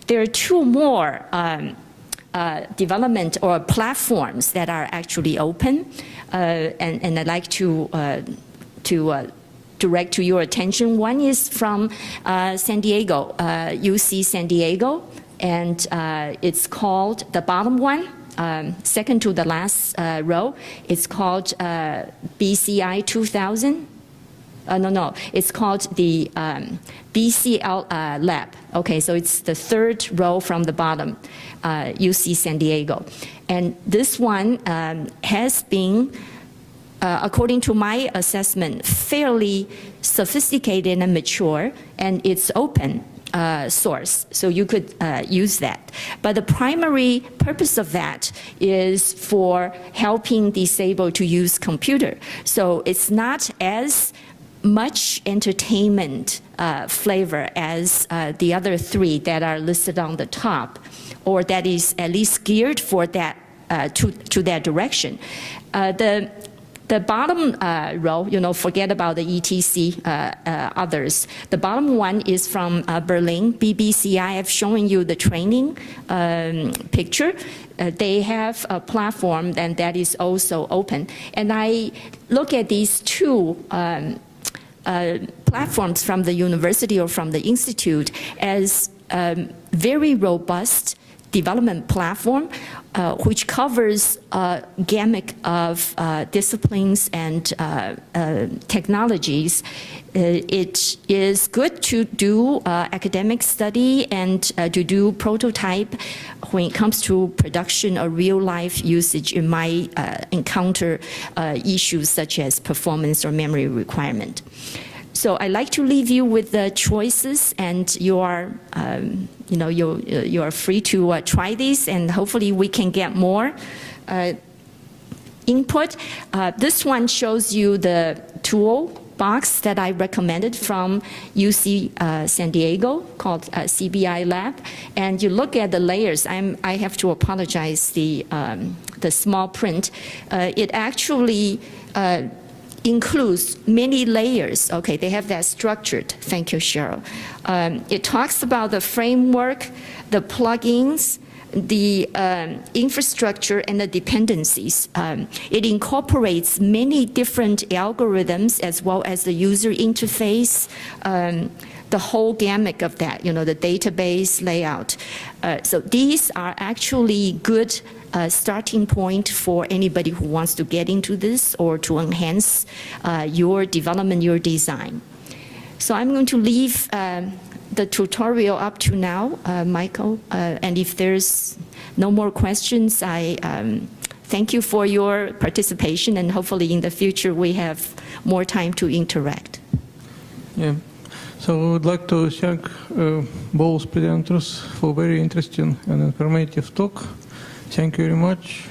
There are two more development or platforms that are actually open, and I'd like to direct to your attention. One is from San Diego, UC San Diego. And it's called, the bottom one, second to the last row, it's called BCI 2000. No, it's called the BCL Lab. Okay, so it's the third row from the bottom, UC San Diego. And this one has been, according to my assessment, fairly sophisticated and mature, and it's open. Source, so you could use that. But the primary purpose of that is for helping disabled to use computer. So it's not as much entertainment flavor as the other three that are listed on the top, or that is at least geared for that to that direction. The bottom row, forget about the ETC others. The bottom one is from Berlin, BBCI. I've shown you the training picture. They have a platform, and that is also open. And I look at these two platforms from the university or from the institute as very robust development platform, which covers a gamut of disciplines and technologies. It is good to do academic study and to do prototype when it comes to production or real-life usage. It might encounter issues such as performance or memory requirement. So I like to leave you with the choices, and you are free to try these, and hopefully we can get more input. This one shows you the toolbox that I recommended from UC San Diego called CBI Lab, and you look at the layers. I have to apologize the small print. It actually includes many layers. Okay, they have that structured. Thank you, Sheryl. It talks about the framework, the plugins, the infrastructure, and the dependencies. It incorporates many different algorithms as well as the user interface, the whole gamut of that, the database layout. So these are actually good starting point for anybody who wants to get into this or to enhance your development, your design. So I'm going to leave the tutorial up to now, Michael, and if there's no more questions, I thank you for your participation, and hopefully in the future we have more time to interact. Yeah. So we would like to thank both presenters for very interesting and informative talk. Thank you very much.